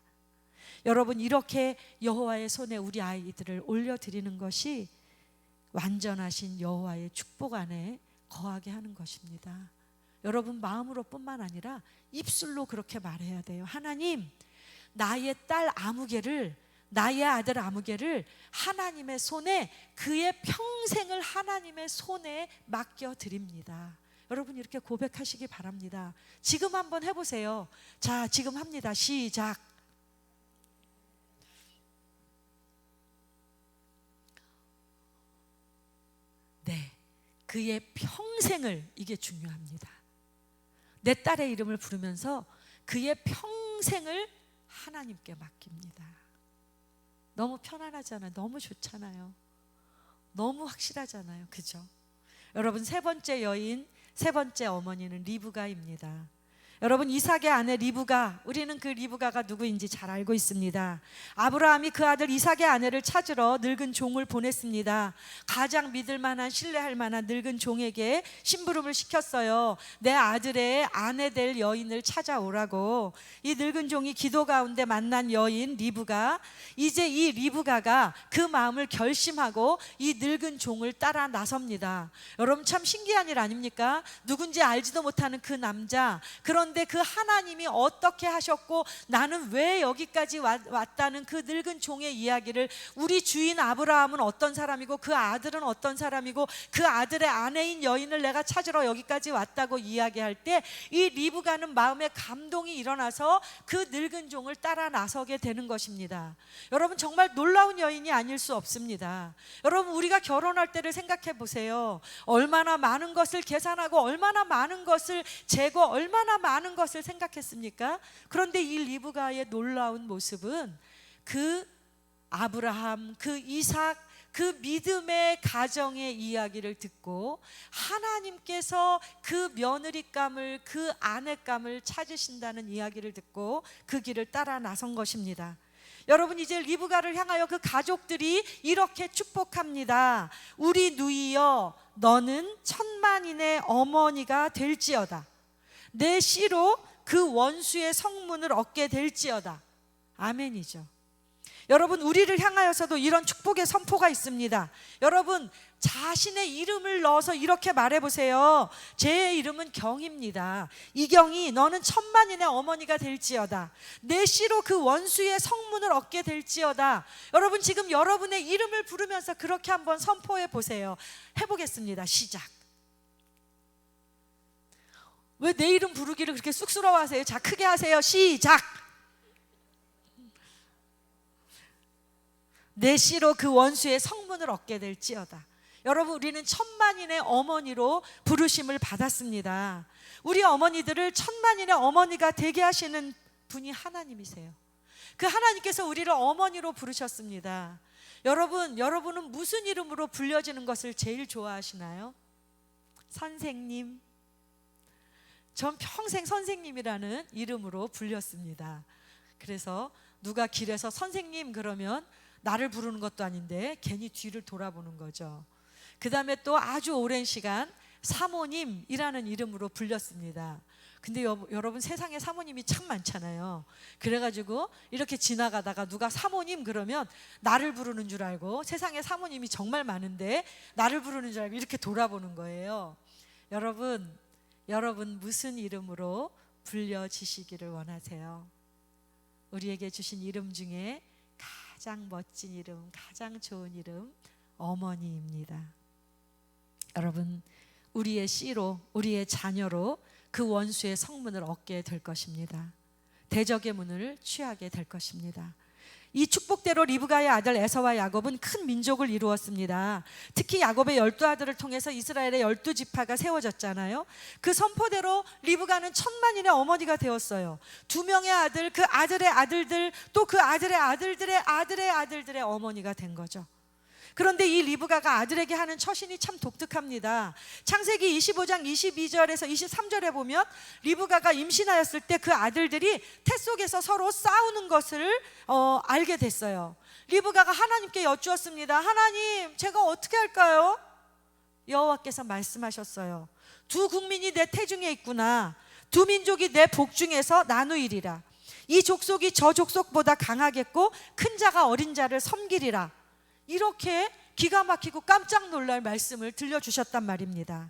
여러분, 이렇게 여호와의 손에 우리 아이들을 올려드리는 것이 완전하신 여호와의 축복 안에 거하게 하는 것입니다. 여러분, 마음으로 뿐만 아니라 입술로 그렇게 말해야 돼요. 하나님, 나의 딸 아무개를, 나의 아들 아무개를 하나님의 손에, 그의 평생을 하나님의 손에 맡겨드립니다. 여러분, 이렇게 고백하시기 바랍니다. 지금 한번 해보세요. 자, 지금 합니다. 시작. 네, 그의 평생을, 이게 중요합니다. 내 딸의 이름을 부르면서 그의 평생을 하나님께 맡깁니다. 너무 편안하잖아요. 너무 좋잖아요. 너무 확실하잖아요. 그죠? 여러분, 세 번째 여인, 세 번째 어머니는 리브가입니다. 여러분, 이삭의 아내 리브가, 우리는 그 리브가가 누구인지 잘 알고 있습니다. 아브라함이 그 아들 이삭의 아내를 찾으러 늙은 종을 보냈습니다. 가장 믿을 만한, 신뢰할 만한 늙은 종에게 심부름을 시켰어요. 내 아들의 아내 될 여인을 찾아오라고. 이 늙은 종이 기도 가운데 만난 여인 리브가, 이제 이 리브가가 그 마음을 결심하고 이 늙은 종을 따라 나섭니다. 여러분, 참 신기한 일 아닙니까? 누군지 알지도 못하는 그 남자, 그런데 그 하나님이 어떻게 하셨고 나는 왜 여기까지 왔다는 그 늙은 종의 이야기를, 우리 주인 아브라함은 어떤 사람이고 그 아들은 어떤 사람이고 그 아들의 아내인 여인을 내가 찾으러 여기까지 왔다고 이야기할 때 이 리브가는 마음에 감동이 일어나서 그 늙은 종을 따라 나서게 되는 것입니다. 여러분, 정말 놀라운 여인이 아닐 수 없습니다. 여러분, 우리가 결혼할 때를 생각해 보세요. 얼마나 많은 것을 계산하고 얼마나 많은 것을 재고 얼마나 많은 것을 생각했습니까? 그런데 이 리브가의 놀라운 모습은 그 아브라함, 그 이삭, 그 믿음의 가정의 이야기를 듣고 하나님께서 그 며느리감을, 그 아내감을 찾으신다는 이야기를 듣고 그 길을 따라 나선 것입니다. 여러분, 이제 리브가를 향하여 그 가족들이 이렇게 축복합니다. 우리 누이여, 너는 천만인의 어머니가 될지어다. 내 씨로 그 원수의 성문을 얻게 될지어다. 아멘이죠. 여러분, 우리를 향하여서도 이런 축복의 선포가 있습니다. 여러분, 자신의 이름을 넣어서 이렇게 말해보세요. 제 이름은 경입니다. 이경이 너는 천만인의 어머니가 될지어다. 내 씨로 그 원수의 성문을 얻게 될지어다. 여러분, 지금 여러분의 이름을 부르면서 그렇게 한번 선포해 보세요. 해보겠습니다. 시작. 왜 내 이름 부르기를 그렇게 쑥스러워하세요? 자, 크게 하세요. 시작. 내 씨로 그 원수의 성문을 얻게 될지어다. 여러분, 우리는 천만인의 어머니로 부르심을 받았습니다. 우리 어머니들을 천만인의 어머니가 되게 하시는 분이 하나님이세요. 그 하나님께서 우리를 어머니로 부르셨습니다. 여러분은 무슨 이름으로 불려지는 것을 제일 좋아하시나요? 선생님. 전 평생 선생님이라는 이름으로 불렸습니다. 그래서 누가 길에서 선생님 그러면 나를 부르는 것도 아닌데 괜히 뒤를 돌아보는 거죠. 그 다음에 또 아주 오랜 시간 사모님이라는 이름으로 불렸습니다. 근데 여러분, 세상에 사모님이 참 많잖아요. 그래가지고 이렇게 지나가다가 누가 사모님 그러면 나를 부르는 줄 알고, 세상에 사모님이 정말 많은데 나를 부르는 줄 알고 이렇게 돌아보는 거예요. 여러분 무슨 이름으로 불려지시기를 원하세요? 우리에게 주신 이름 중에 가장 멋진 이름, 가장 좋은 이름, 어머니입니다. 여러분, 우리의 씨로, 우리의 자녀로 그 원수의 성문을 얻게 될 것입니다. 대적의 문을 취하게 될 것입니다. 이 축복대로 리브가의 아들 에서와 야곱은 큰 민족을 이루었습니다. 특히 야곱의 12아들을 통해서 이스라엘의 12지파가 세워졌잖아요. 그 선포대로 리브가는 천만인의 어머니가 되었어요. 2명의 아들, 그 아들의 아들들, 또 그 아들의 아들들의 아들의 아들들의 어머니가 된 거죠. 그런데 이 리브가가 아들에게 하는 처신이 참 독특합니다. 창세기 25장 22절에서 23절에 보면 리브가가 임신하였을 때 그 아들들이 태 속에서 서로 싸우는 것을 알게 됐어요. 리브가가 하나님께 여쭈었습니다. 하나님, 제가 어떻게 할까요? 여호와께서 말씀하셨어요. 2 국민이 내 태중에 있구나. 2 민족이 내 복중에서 나누이리라. 이 족속이 저 족속보다 강하겠고 큰 자가 어린 자를 섬기리라. 이렇게 기가 막히고 깜짝 놀랄 말씀을 들려주셨단 말입니다.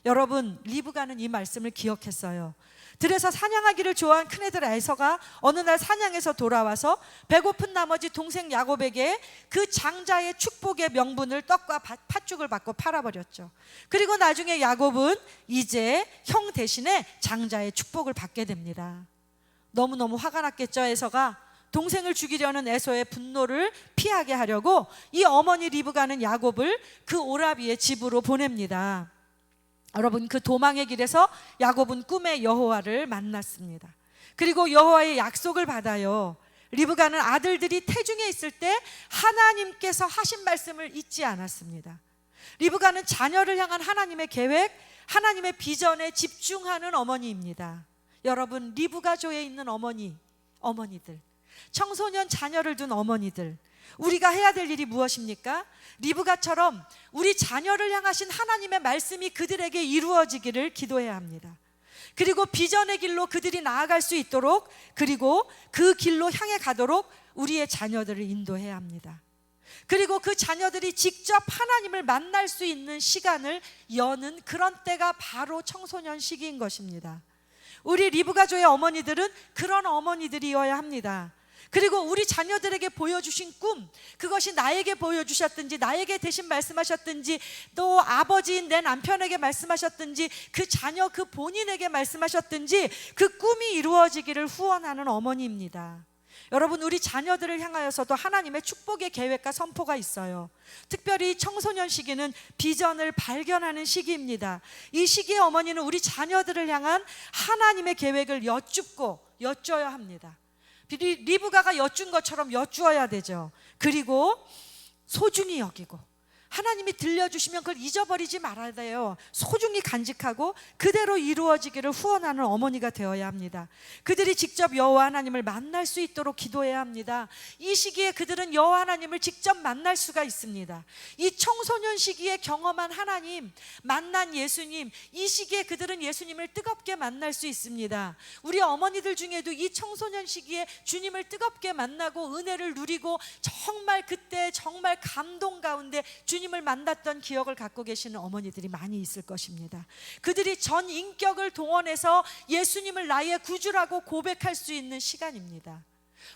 여러분, 리브가는 이 말씀을 기억했어요. 들에서 사냥하기를 좋아한 큰애들 에서가 어느 날 사냥에서 돌아와서 배고픈 나머지 동생 야곱에게 그 장자의 축복의 명분을 떡과 팥죽을 받고 팔아버렸죠. 그리고 나중에 야곱은 이제 형 대신에 장자의 축복을 받게 됩니다. 너무너무 화가 났겠죠. 에서가 동생을 죽이려는 에서의 분노를 피하게 하려고 이 어머니 리브가는 야곱을 그 오라비의 집으로 보냅니다. 여러분, 그 도망의 길에서 야곱은 꿈에 여호와를 만났습니다. 그리고 여호와의 약속을 받아요. 리브가는 아들들이 태중에 있을 때 하나님께서 하신 말씀을 잊지 않았습니다. 리브가는 자녀를 향한 하나님의 계획, 하나님의 비전에 집중하는 어머니입니다. 여러분, 리브가조에 있는 어머니들, 청소년 자녀를 둔 어머니들, 우리가 해야 될 일이 무엇입니까? 리브가처럼 우리 자녀를 향하신 하나님의 말씀이 그들에게 이루어지기를 기도해야 합니다. 그리고 비전의 길로 그들이 나아갈 수 있도록, 그리고 그 길로 향해 가도록 우리의 자녀들을 인도해야 합니다. 그리고 그 자녀들이 직접 하나님을 만날 수 있는 시간을 여는 그런 때가 바로 청소년 시기인 것입니다. 우리 리브가조의 어머니들은 그런 어머니들이어야 합니다. 그리고 우리 자녀들에게 보여주신 꿈, 그것이 나에게 보여주셨든지, 나에게 대신 말씀하셨든지, 또 아버지인 내 남편에게 말씀하셨든지, 그 자녀 그 본인에게 말씀하셨든지, 그 꿈이 이루어지기를 후원하는 어머니입니다. 여러분, 우리 자녀들을 향하여서도 하나님의 축복의 계획과 선포가 있어요. 특별히 청소년 시기는 비전을 발견하는 시기입니다. 이 시기에 어머니는 우리 자녀들을 향한 하나님의 계획을 여쭈어야 합니다. 리브가가 여쭌 것처럼 여쭈어야 되죠. 그리고 소중히 여기고 하나님이 들려주시면 그걸 잊어버리지 말아야 돼요. 소중히 간직하고 그대로 이루어지기를 후원하는 어머니가 되어야 합니다. 그들이 직접 여호와 하나님을 만날 수 있도록 기도해야 합니다. 이 시기에 그들은 여호와 하나님을 직접 만날 수가 있습니다. 이 청소년 시기에 경험한 하나님, 만난 예수님, 이 시기에 그들은 예수님을 뜨겁게 만날 수 있습니다. 우리 어머니들 중에도 이 청소년 시기에 주님을 뜨겁게 만나고 은혜를 누리고 정말 그때 정말 감동 가운데 주님을 만났던 기억을 갖고 계시는 어머니들이 많이 있을 것입니다. 그들이 전 인격을 동원해서 예수님을 나의 구주라고 고백할 수 있는 시간입니다.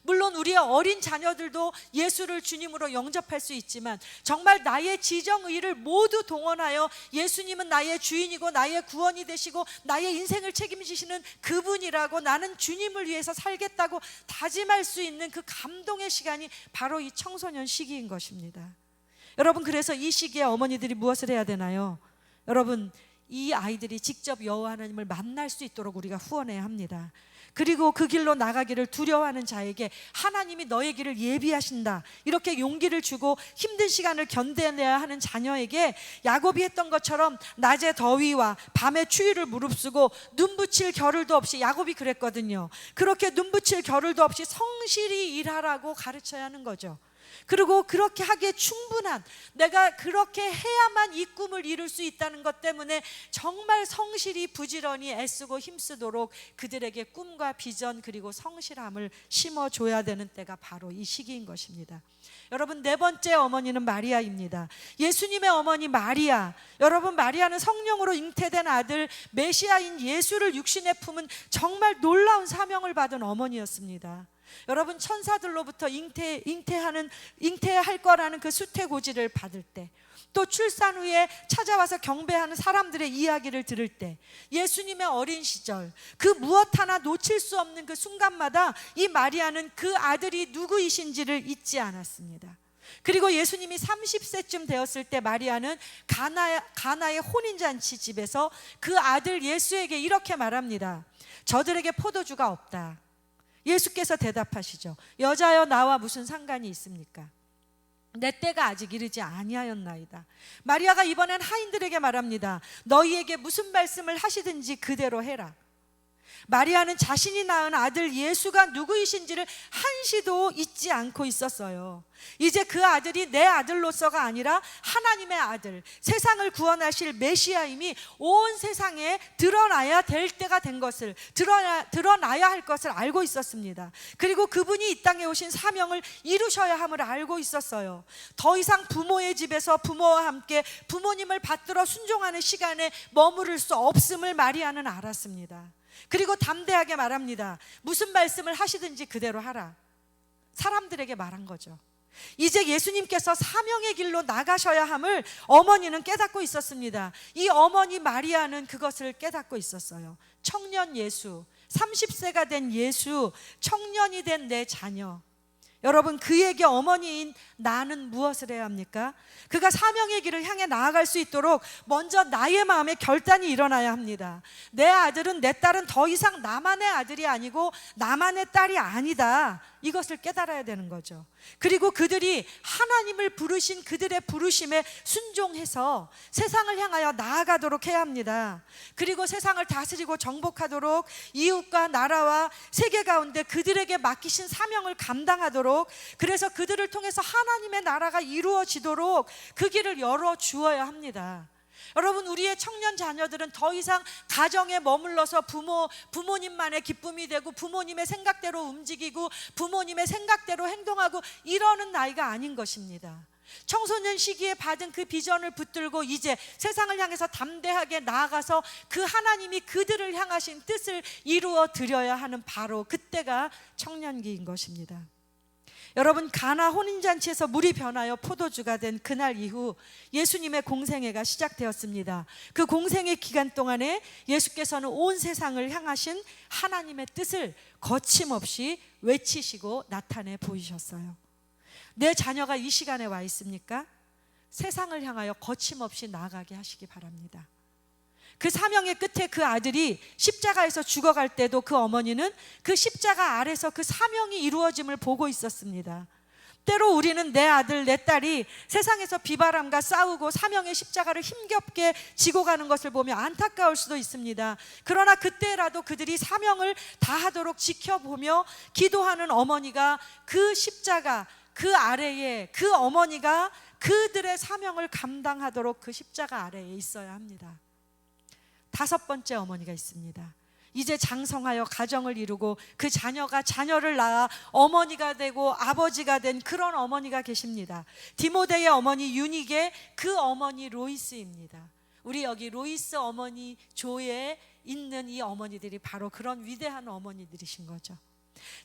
물론 우리의 어린 자녀들도 예수를 주님으로 영접할 수 있지만 정말 나의 지정의를 모두 동원하여 예수님은 나의 주인이고 나의 구원이 되시고 나의 인생을 책임지시는 그분이라고, 나는 주님을 위해서 살겠다고 다짐할 수 있는 그 감동의 시간이 바로 이 청소년 시기인 것입니다. 여러분, 그래서 이 시기에 어머니들이 무엇을 해야 되나요? 여러분, 이 아이들이 직접 여호와 하나님을 만날 수 있도록 우리가 후원해야 합니다. 그리고 그 길로 나가기를 두려워하는 자에게 하나님이 너의 길을 예비하신다, 이렇게 용기를 주고 힘든 시간을 견뎌내야 하는 자녀에게 야곱이 했던 것처럼 낮의 더위와 밤의 추위를 무릅쓰고 눈붙일 겨를도 없이, 야곱이 그랬거든요. 그렇게 눈붙일 겨를도 없이 성실히 일하라고 가르쳐야 하는 거죠. 그리고 그렇게 하기에 충분한, 내가 그렇게 해야만 이 꿈을 이룰 수 있다는 것 때문에 정말 성실히 부지런히 애쓰고 힘쓰도록 그들에게 꿈과 비전 그리고 성실함을 심어줘야 되는 때가 바로 이 시기인 것입니다. 여러분, 네 번째 어머니는 마리아입니다. 예수님의 어머니 마리아. 여러분, 마리아는 성령으로 잉태된 아들 메시아인 예수를 육신에 품은 정말 놀라운 사명을 받은 어머니였습니다. 여러분, 천사들로부터 잉태할 거라는 그 수태고지를 받을 때, 또 출산 후에 찾아와서 경배하는 사람들의 이야기를 들을 때, 예수님의 어린 시절 그 무엇 하나 놓칠 수 없는 그 순간마다 이 마리아는 그 아들이 누구이신지를 잊지 않았습니다. 그리고 예수님이 30세쯤 되었을 때 마리아는 가나의 혼인잔치 집에서 그 아들 예수에게 이렇게 말합니다. 저들에게 포도주가 없다. 예수께서 대답하시죠. 여자여, 나와 무슨 상관이 있습니까? 내 때가 아직 이르지 아니하였나이다. 마리아가 이번엔 하인들에게 말합니다. 너희에게 무슨 말씀을 하시든지 그대로 해라. 마리아는 자신이 낳은 아들 예수가 누구이신지를 한시도 잊지 않고 있었어요. 이제 그 아들이 내 아들로서가 아니라 하나님의 아들, 세상을 구원하실 메시아임이 온 세상에 드러나야 될 때가 된 것을, 드러나야 할 것을 알고 있었습니다. 그리고 그분이 이 땅에 오신 사명을 이루셔야 함을 알고 있었어요. 더 이상 부모의 집에서 부모와 함께 부모님을 받들어 순종하는 시간에 머무를 수 없음을 마리아는 알았습니다. 그리고 담대하게 말합니다. 무슨 말씀을 하시든지 그대로 하라. 사람들에게 말한 거죠. 이제 예수님께서 사명의 길로 나가셔야 함을 어머니는 깨닫고 있었습니다. 이 어머니 마리아는 그것을 깨닫고 있었어요. 청년 예수, 30세가 된 예수, 청년이 된 내 자녀. 여러분, 그에게 어머니인 나는 무엇을 해야 합니까? 그가 사명의 길을 향해 나아갈 수 있도록 먼저 나의 마음에 결단이 일어나야 합니다. 내 아들은, 내 딸은 더 이상 나만의 아들이 아니고 나만의 딸이 아니다, 이것을 깨달아야 되는 거죠. 그리고 그들이 하나님을 부르신 그들의 부르심에 순종해서 세상을 향하여 나아가도록 해야 합니다. 그리고 세상을 다스리고 정복하도록, 이웃과 나라와 세계 가운데 그들에게 맡기신 사명을 감당하도록, 그래서 그들을 통해서 하나님의 나라가 이루어지도록 그 길을 열어주어야 합니다. 여러분, 우리의 청년 자녀들은 더 이상 가정에 머물러서 부모님만의 기쁨이 되고 부모님의 생각대로 움직이고 부모님의 생각대로 행동하고 이러는 나이가 아닌 것입니다. 청소년 시기에 받은 그 비전을 붙들고 이제 세상을 향해서 담대하게 나아가서 그 하나님이 그들을 향하신 뜻을 이루어 드려야 하는 바로 그때가 청년기인 것입니다. 여러분, 가나 혼인잔치에서 물이 변하여 포도주가 된 그날 이후 예수님의 공생애가 시작되었습니다. 그 공생애 기간 동안에 예수께서는 온 세상을 향하신 하나님의 뜻을 거침없이 외치시고 나타내 보이셨어요. 내 자녀가 이 시간에 와 있습니까? 세상을 향하여 거침없이 나아가게 하시기 바랍니다. 그 사명의 끝에 그 아들이 십자가에서 죽어갈 때도 그 어머니는 그 십자가 아래서 그 사명이 이루어짐을 보고 있었습니다. 때로 우리는 내 아들 내 딸이 세상에서 비바람과 싸우고 사명의 십자가를 힘겹게 지고 가는 것을 보며 안타까울 수도 있습니다. 그러나 그때라도 그들이 사명을 다하도록 지켜보며 기도하는 어머니가 그 십자가 그 아래에 그 어머니가 그들의 사명을 감당하도록 그 십자가 아래에 있어야 합니다. 5번째 어머니가 있습니다. 이제 장성하여 가정을 이루고 그 자녀가 자녀를 낳아 어머니가 되고 아버지가 된 그런 어머니가 계십니다. 디모데의 어머니 유니게 그 어머니 로이스입니다. 우리 여기 로이스 어머니 조에 있는 이 어머니들이 바로 그런 위대한 어머니들이신 거죠.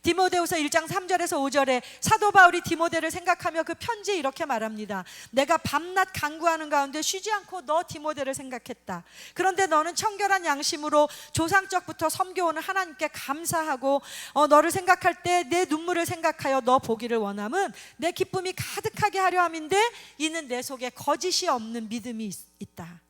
디모데후서 1장 3절에서 5절에 사도 바울이 디모데를 생각하며 그 편지에 이렇게 말합니다. 내가 밤낮 간구하는 가운데 쉬지 않고 너 디모데를 생각했다. 그런데 너는 청결한 양심으로 조상적부터 섬겨오는 하나님께 감사하고 너를 생각할 때 내 눈물을 생각하여 너 보기를 원함은 내 기쁨이 가득하게 하려 함인데 이는 내 속에 거짓이 없는 믿음이 있다.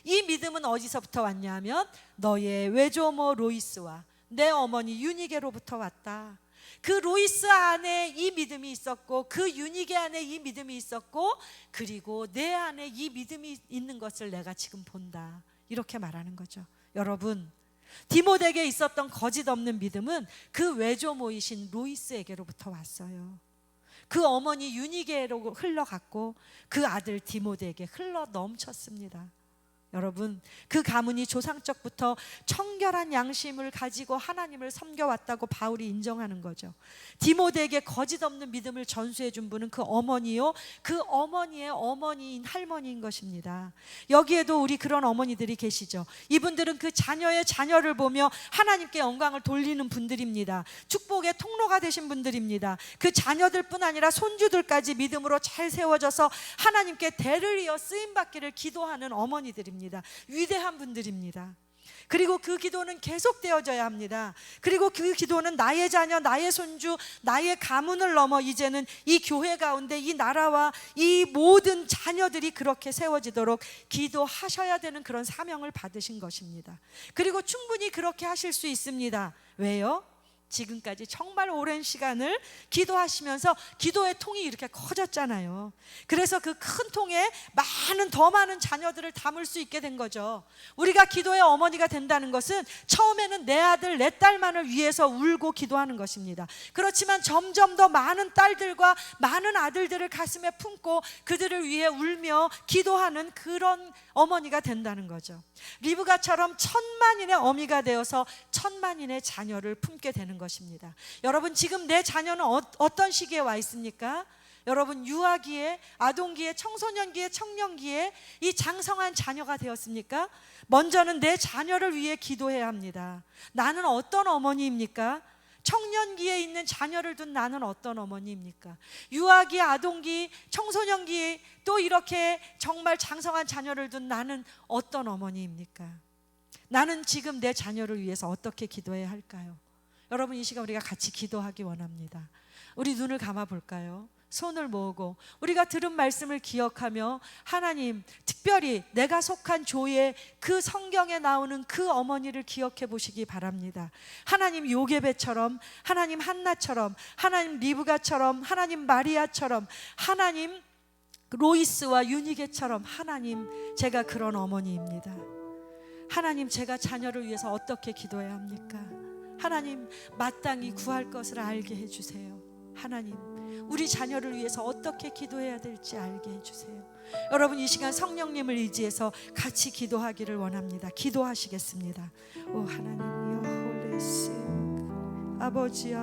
이 믿음은 어디서부터 왔냐 하면 너의 외조모 로이스와 내 어머니 유니게로부터 왔다. 그 로이스 안에 이 믿음이 있었고 그 유니게 안에 이 믿음이 있었고 그리고 내 안에 이 믿음이 있는 것을 내가 지금 본다. 이렇게 말하는 거죠. 여러분, 디모데에게 있었던 거짓 없는 믿음은 그 외조모이신 로이스에게로부터 왔어요. 그 어머니 유니게로 흘러갔고 그 아들 디모데에게 흘러 넘쳤습니다. 여러분, 그 가문이 조상적부터 청결한 양심을 가지고 하나님을 섬겨왔다고 바울이 인정하는 거죠. 디모데에게 거짓 없는 믿음을 전수해 준 분은 그 어머니요, 그 어머니의 어머니인 할머니인 것입니다. 여기에도 우리 그런 어머니들이 계시죠. 이분들은 그 자녀의 자녀를 보며 하나님께 영광을 돌리는 분들입니다. 축복의 통로가 되신 분들입니다. 그 자녀들뿐 아니라 손주들까지 믿음으로 잘 세워져서 하나님께 대를 이어 쓰임받기를 기도하는 어머니들입니다. 위대한 분들입니다. 그리고 그 기도는 계속되어져야 합니다. 그리고 그 기도는 나의 자녀, 나의 손주, 나의 가문을 넘어 이제는 이 교회 가운데 이 나라와 이 모든 자녀들이 그렇게 세워지도록 기도하셔야 되는 그런 사명을 받으신 것입니다. 그리고 충분히 그렇게 하실 수 있습니다. 왜요? 지금까지 정말 오랜 시간을 기도하시면서 기도의 통이 이렇게 커졌잖아요. 그래서 그 큰 통에 더 많은 자녀들을 담을 수 있게 된 거죠. 우리가 기도의 어머니가 된다는 것은 처음에는 내 아들 내 딸만을 위해서 울고 기도하는 것입니다. 그렇지만 점점 더 많은 딸들과 많은 아들들을 가슴에 품고 그들을 위해 울며 기도하는 그런 어머니가 된다는 거죠. 리브가처럼 1000만인의 어미가 되어서 1000만인의 자녀를 품게 되는 것입니다. 여러분, 지금 내 자녀는 어떤 시기에 와 있습니까? 여러분, 유아기에, 아동기에, 청소년기에, 청년기에 이 장성한 자녀가 되었습니까? 먼저는 내 자녀를 위해 기도해야 합니다. 나는 어떤 어머니입니까? 청년기에 있는 자녀를 둔 나는 어떤 어머니입니까? 유아기, 아동기, 청소년기 또 이렇게 정말 장성한 자녀를 둔 나는 어떤 어머니입니까? 나는 지금 내 자녀를 위해서 어떻게 기도해야 할까요? 여러분, 이 시간 우리가 같이 기도하기 원합니다. 우리 눈을 감아 볼까요? 손을 모으고 우리가 들은 말씀을 기억하며 하나님, 특별히 내가 속한 조의 그 성경에 나오는 그 어머니를 기억해 보시기 바랍니다. 하나님 요게벳처럼, 하나님 한나처럼, 하나님 리브가처럼, 하나님 마리아처럼, 하나님 로이스와 유니게처럼, 하나님, 제가 그런 어머니입니다. 하나님, 제가 자녀를 위해서 어떻게 기도해야 합니까? 하나님, 마땅히 구할 것을 알게 해주세요. 하나님, 우리 자녀를 위해서 어떻게 기도해야 될지 알게 해주세요. 여러분, 이 시간 성령님을 의지해서 같이 기도하기를 원합니다. 기도하시겠습니다. 오 하나님이여, 홀레스 아버지,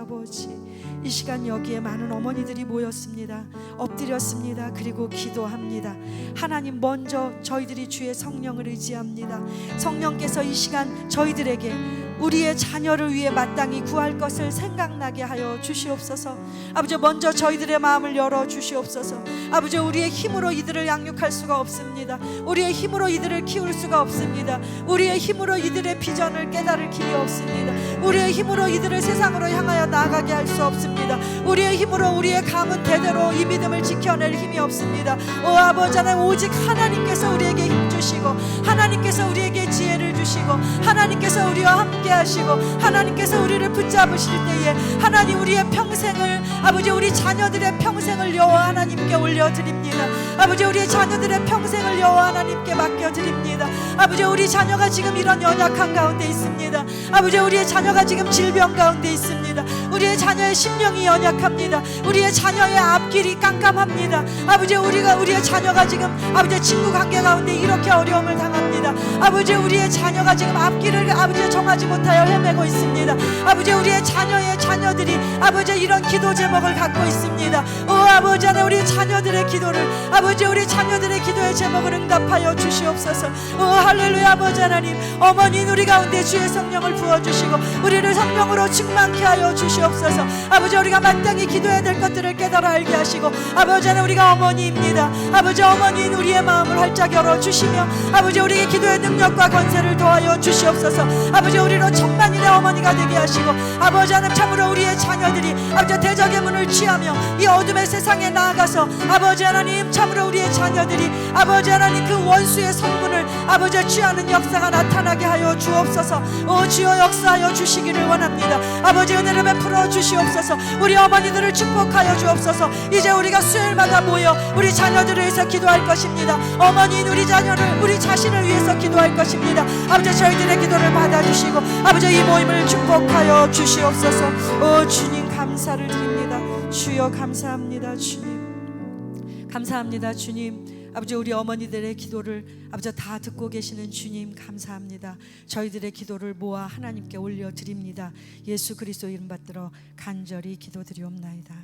이 시간 여기에 많은 어머니들이 모였습니다. 엎드렸습니다. 그리고 기도합니다. 하나님, 먼저 저희들이 주의 성령을 의지합니다. 성령께서 이 시간 저희들에게 우리의 자녀를 위해 마땅히 구할 것을 생각나게 하여 주시옵소서. 아버지, 먼저 저희들의 마음을 열어 주시옵소서. 아버지, 우리의 힘으로 이들을 양육할 수가 없습니다. 우리의 힘으로 이들을 키울 수가 없습니다. 우리의 힘으로 이들의 비전을 깨달을 길이 없습니다. 우리의 힘으로 이들을 세상으로 향하여 나아가게 할 수 없습니다. 우리의 힘으로 우리의 가문 대대로 이 믿음을 지켜낼 힘이 없습니다. 오 아버지 하나님, 오직 하나님께서 우리에게 힘 주시옵소서. 주시고 하나님께서 우리에게 지혜를 주시고 하나님께서 우리와 함께 하시고 하나님께서 우리를 붙잡으실 때에 하나님 우리의 평생을 아버지 우리 자녀들의 평생을 여호와 하나님께 올려드립니다. 아버지 우리의 자녀들의 평생을 여호와 하나님께 맡겨드립니다. 아버지 우리 자녀가 지금 이런 연약한 가운데 있습니다. 아버지 우리의 자녀가 지금 질병 가운데 있습니다. 우리의 자녀의 심령이 연약합니다. 우리의 자녀의 앞길이 깜깜합니다. 아버지 우리의 자녀가 지금 아버지 친구 관계 가운데 이렇게 어려움을 당합니다. 아버지 우리의 자녀가 지금 앞길을 아버지 정하지 못하여 헤매고 있습니다. 아버지 우리의 자녀들이 아버지 이런 기도 제목을 갖고 있습니다. 오 아버지 하나님 우리 자녀들의 기도를 아버지 우리 자녀들의 기도의 제목을 응답하여 주시옵소서. 오 할렐루야. 아버지 하나님 어머니 우리 가운데 주의 성령을 부어주시고 우리를 성령으로 충만케 하여 주시옵소서. 아버지 우리가 마땅히 기도해야 될 것들을 깨달아 알게 하시고 아버지 하나님 우리가 어머니입니다. 아버지 어머니인 우리의 마음을 활짝 열어주시며 아버지 우리에게 기도의 능력과 권세를 도하여 주시옵소서. 아버지 우리로 천만인의 어머니가 되게 하시고 아버지 하나님 참으로 우리의 자녀들이 아버지 대적의 문을 취하며 이 어둠의 세상에 나아가서 아버지 하나님 참으로 우리의 자녀들이 아버지 하나님 그 원수의 성분을 아버지 취하는 역사가 나타나게 하여 주옵소서. 오 주여 역사하여 주시기를 원합니다. 아버지 은혜를 베풀어 주시옵소서. 우리 어머니들을 축복하여 주옵소서. 이제 우리가 수요일마다 모여 우리 자녀들을 위해서 기도할 것입니다. 어머니인 우리 자녀를 우리 자신을 위해서 기도할 것입니다. 아버지 저희들의 기도를 받아주시고 아버지 이 모임을 축복하여 주시옵소서. 오 주님 감사를 드립니다. 주여 감사합니다. 주님 감사합니다. 주님 아버지 우리 어머니들의 기도를 아버지 다 듣고 계시는 주님 감사합니다. 저희들의 기도를 모아 하나님께 올려드립니다. 예수 그리스도 이름 받들어 간절히 기도드리옵나이다.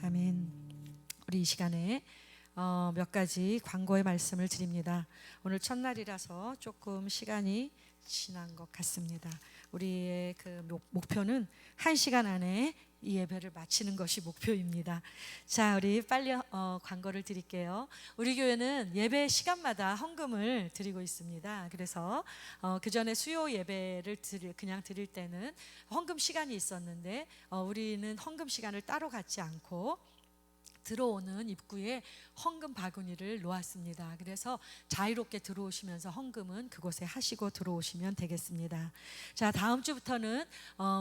아멘. 우리 이 시간에 몇 가지 광고의 말씀을 드립니다. 오늘 첫날이라서 조금 시간이 지난 것 같습니다. 우리의 그 목표는 1시간 안에 이 예배를 마치는 것이 목표입니다. 자, 우리 빨리 광고를 드릴게요. 우리 교회는 예배 시간마다 헌금을 드리고 있습니다. 그래서 그 전에 수요 예배를 그냥 드릴 때는 헌금 시간이 있었는데 우리는 헌금 시간을 따로 갖지 않고 들어오는 입구에 헌금 바구니를 놓았습니다. 그래서 자유롭게 들어오시면서 헌금은 그곳에 하시고 들어오시면 되겠습니다. 자, 다음 주부터는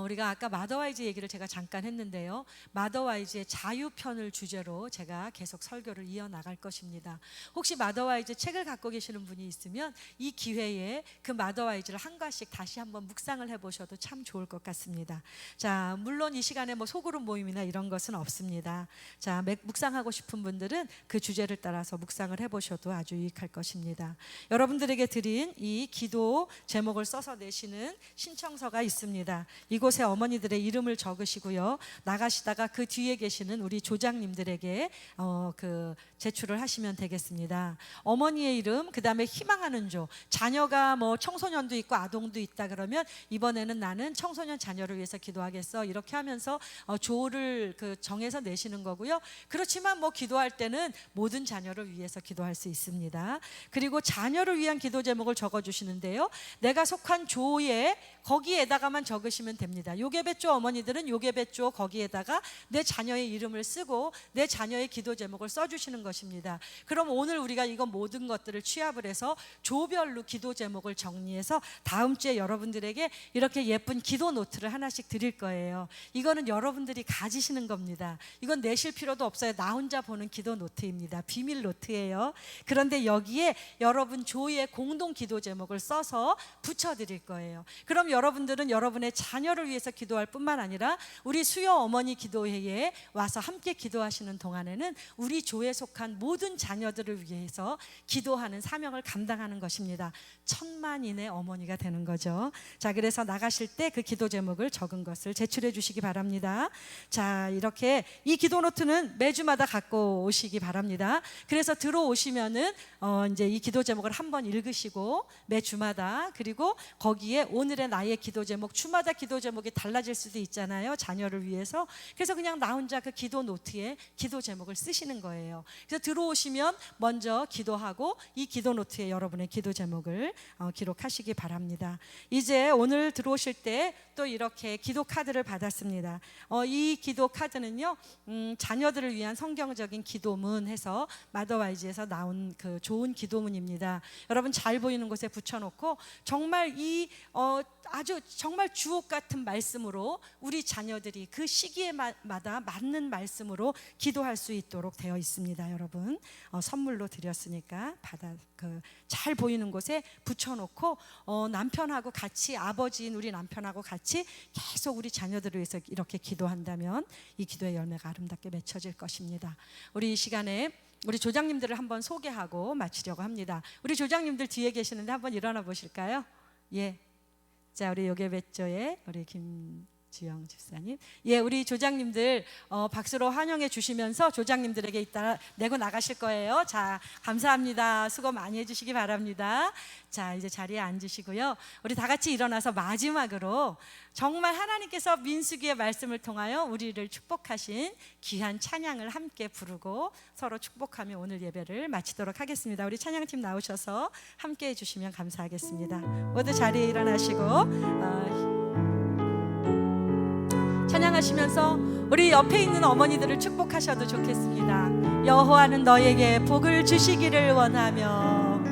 우리가 아까 마더와이즈 얘기를 제가 잠깐 했는데요. 마더와이즈의 자유편을 주제로 제가 계속 설교를 이어나갈 것입니다. 혹시 마더와이즈 책을 갖고 계시는 분이 있으면 이 기회에 그 마더와이즈를 한 과씩 다시 한번 묵상을 해보셔도 참 좋을 것 같습니다. 자, 물론 이 시간에 뭐 소그룹 모임이나 이런 것은 없습니다. 자, 묵상하고 싶은 분들은 그 주제를 따라서 묵상을 해보셔도 아주 유익할 것입니다. 여러분들에게 드린 이 기도 제목을 써서 내시는 신청서가 있습니다. 이곳에 어머니들의 이름을 적으시고요. 나가시다가 그 뒤에 계시는 우리 조장님들에게 제출을 하시면 되겠습니다. 어머니의 이름, 그 다음에 희망하는 조, 자녀가 뭐 청소년도 있고 아동도 있다 그러면 이번에는 나는 청소년 자녀를 위해서 기도하겠어 이렇게 하면서 조를 정해서 내시는 거고요. 그렇지만 뭐 기도할 때는 모든 자녀를 위해서 기도할 수 있습니다. 그리고 자녀를 위한 기도 제목을 적어주시는데요. 내가 속한 조에 거기에다가만 적으시면 됩니다. 요괴배조 어머니들은 요괴배조 거기에다가 내 자녀의 이름을 쓰고 내 자녀의 기도 제목을 써주시는 것입니다. 그럼 오늘 우리가 이거 모든 것들을 취합을 해서 조별로 기도 제목을 정리해서 다음 주에 여러분들에게 이렇게 예쁜 기도 노트를 하나씩 드릴 거예요. 이거는 여러분들이 가지시는 겁니다. 이건 내실 필요도 없어요. 나 혼자 보는 기도 노트입니다. 비밀 노트예요. 그런데 여기에 여러분 조의 공동 기도 제목을 써서 붙여드릴 거예요. 그럼 여러분들은 여러분의 자녀를 위해서 기도할 뿐만 아니라 우리 수요 어머니 기도회에 와서 함께 기도하시는 동안에는 우리 조에 속한 모든 자녀들을 위해서 기도하는 사명을 감당하는 것입니다. 천만인의 어머니가 되는 거죠. 자, 그래서 나가실 때 그 기도 제목을 적은 것을 제출해 주시기 바랍니다. 자, 이렇게 이 기도 노트는 매주마다 갖고 오시기 바랍니다. 그래서 들어오시면은 이제 이 기도 제목을 한번 읽으시고 매 주마다, 그리고 거기에 오늘의 나의 기도 제목, 주마다 기도 제목이 달라질 수도 있잖아요. 자녀를 위해서. 그래서 그냥 나 혼자 그 기도 노트에 기도 제목을 쓰시는 거예요. 그래서 들어오시면 먼저 기도하고 이 기도 노트에 여러분의 기도 제목을 기록하시기 바랍니다. 이제 오늘 들어오실 때 또 이렇게 기도 카드를 받았습니다. 이 기도 카드는요, 자녀들을 위한 위한 성경적인 기도문 해서 마더와이즈에서 나온 그 좋은 기도문입니다. 여러분 잘 보이는 곳에 붙여놓고 정말 아주 정말 주옥 같은 말씀으로 우리 자녀들이 그 시기에마다 맞는 말씀으로 기도할 수 있도록 되어 있습니다. 여러분 선물로 드렸으니까 잘 보이는 곳에 붙여놓고 남편하고 같이, 아버지인 우리 남편하고 같이 계속 우리 자녀들을 위해서 이렇게 기도한다면 이 기도의 열매가 아름답게 맺혀질 것입니다. 우리 이 시간에 우리 조장님들을 한번 소개하고 마치려고 합니다. 우리 조장님들 뒤에 계시는데 한번 일어나 보실까요? 예. 자, 우리 요괴배조의 우리 김주영 집사님, 예, 우리 조장님들 박수로 환영해 주시면서 조장님들에게 이따 내고 나가실 거예요. 자, 감사합니다. 수고 많이 해주시기 바랍니다. 자, 이제 자리에 앉으시고요. 우리 다 같이 일어나서 마지막으로 정말 하나님께서 민수기의 말씀을 통하여 우리를 축복하신 귀한 찬양을 함께 부르고 서로 축복하며 오늘 예배를 마치도록 하겠습니다. 우리 찬양팀 나오셔서 함께 해주시면 감사하겠습니다. 모두 자리에 일어나시고 찬양하시면서 우리 옆에 있는 어머니들을 축복하셔도 좋겠습니다. 여호와는 너에게 복을 주시기를 원하며,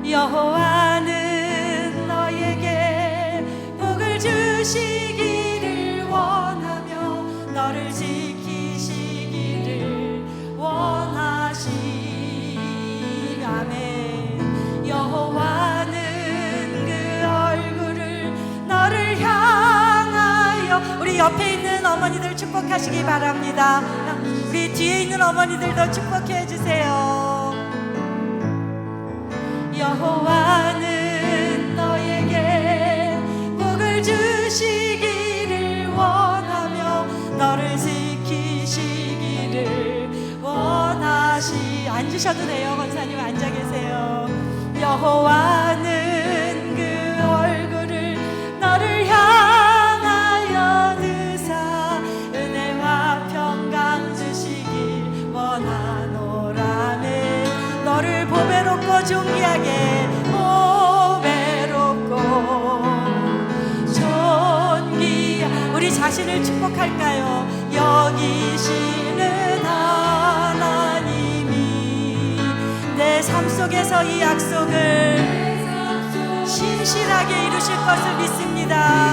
여호와는 너에게 복을 주시기를 원하며 너를 지키시기를 원하시며, 아멘. 여호와는 그 얼굴을 너를 향하여, 우리 옆에 있는 어머니들 축복하시기 바랍니다. 우리 뒤에 있는 어머니들도 축복해 주세요. 여호와는 너에게 복을 주시기를 원하며 너를 지키시기를 원하시. 앉으셔도 돼요. 권사님 앉아 계세요. 여호와는 그 얼굴을 너를 향하여 드사 은혜와 평강 주시길 원하노라네. 너를 보배롭고 존귀하게, 보배롭고 존귀한 우리 자신을 축복할까요? 여기시는 하나님이 내 삶 속에서 이 약속을 신실하게 이루실 것을 믿습니다.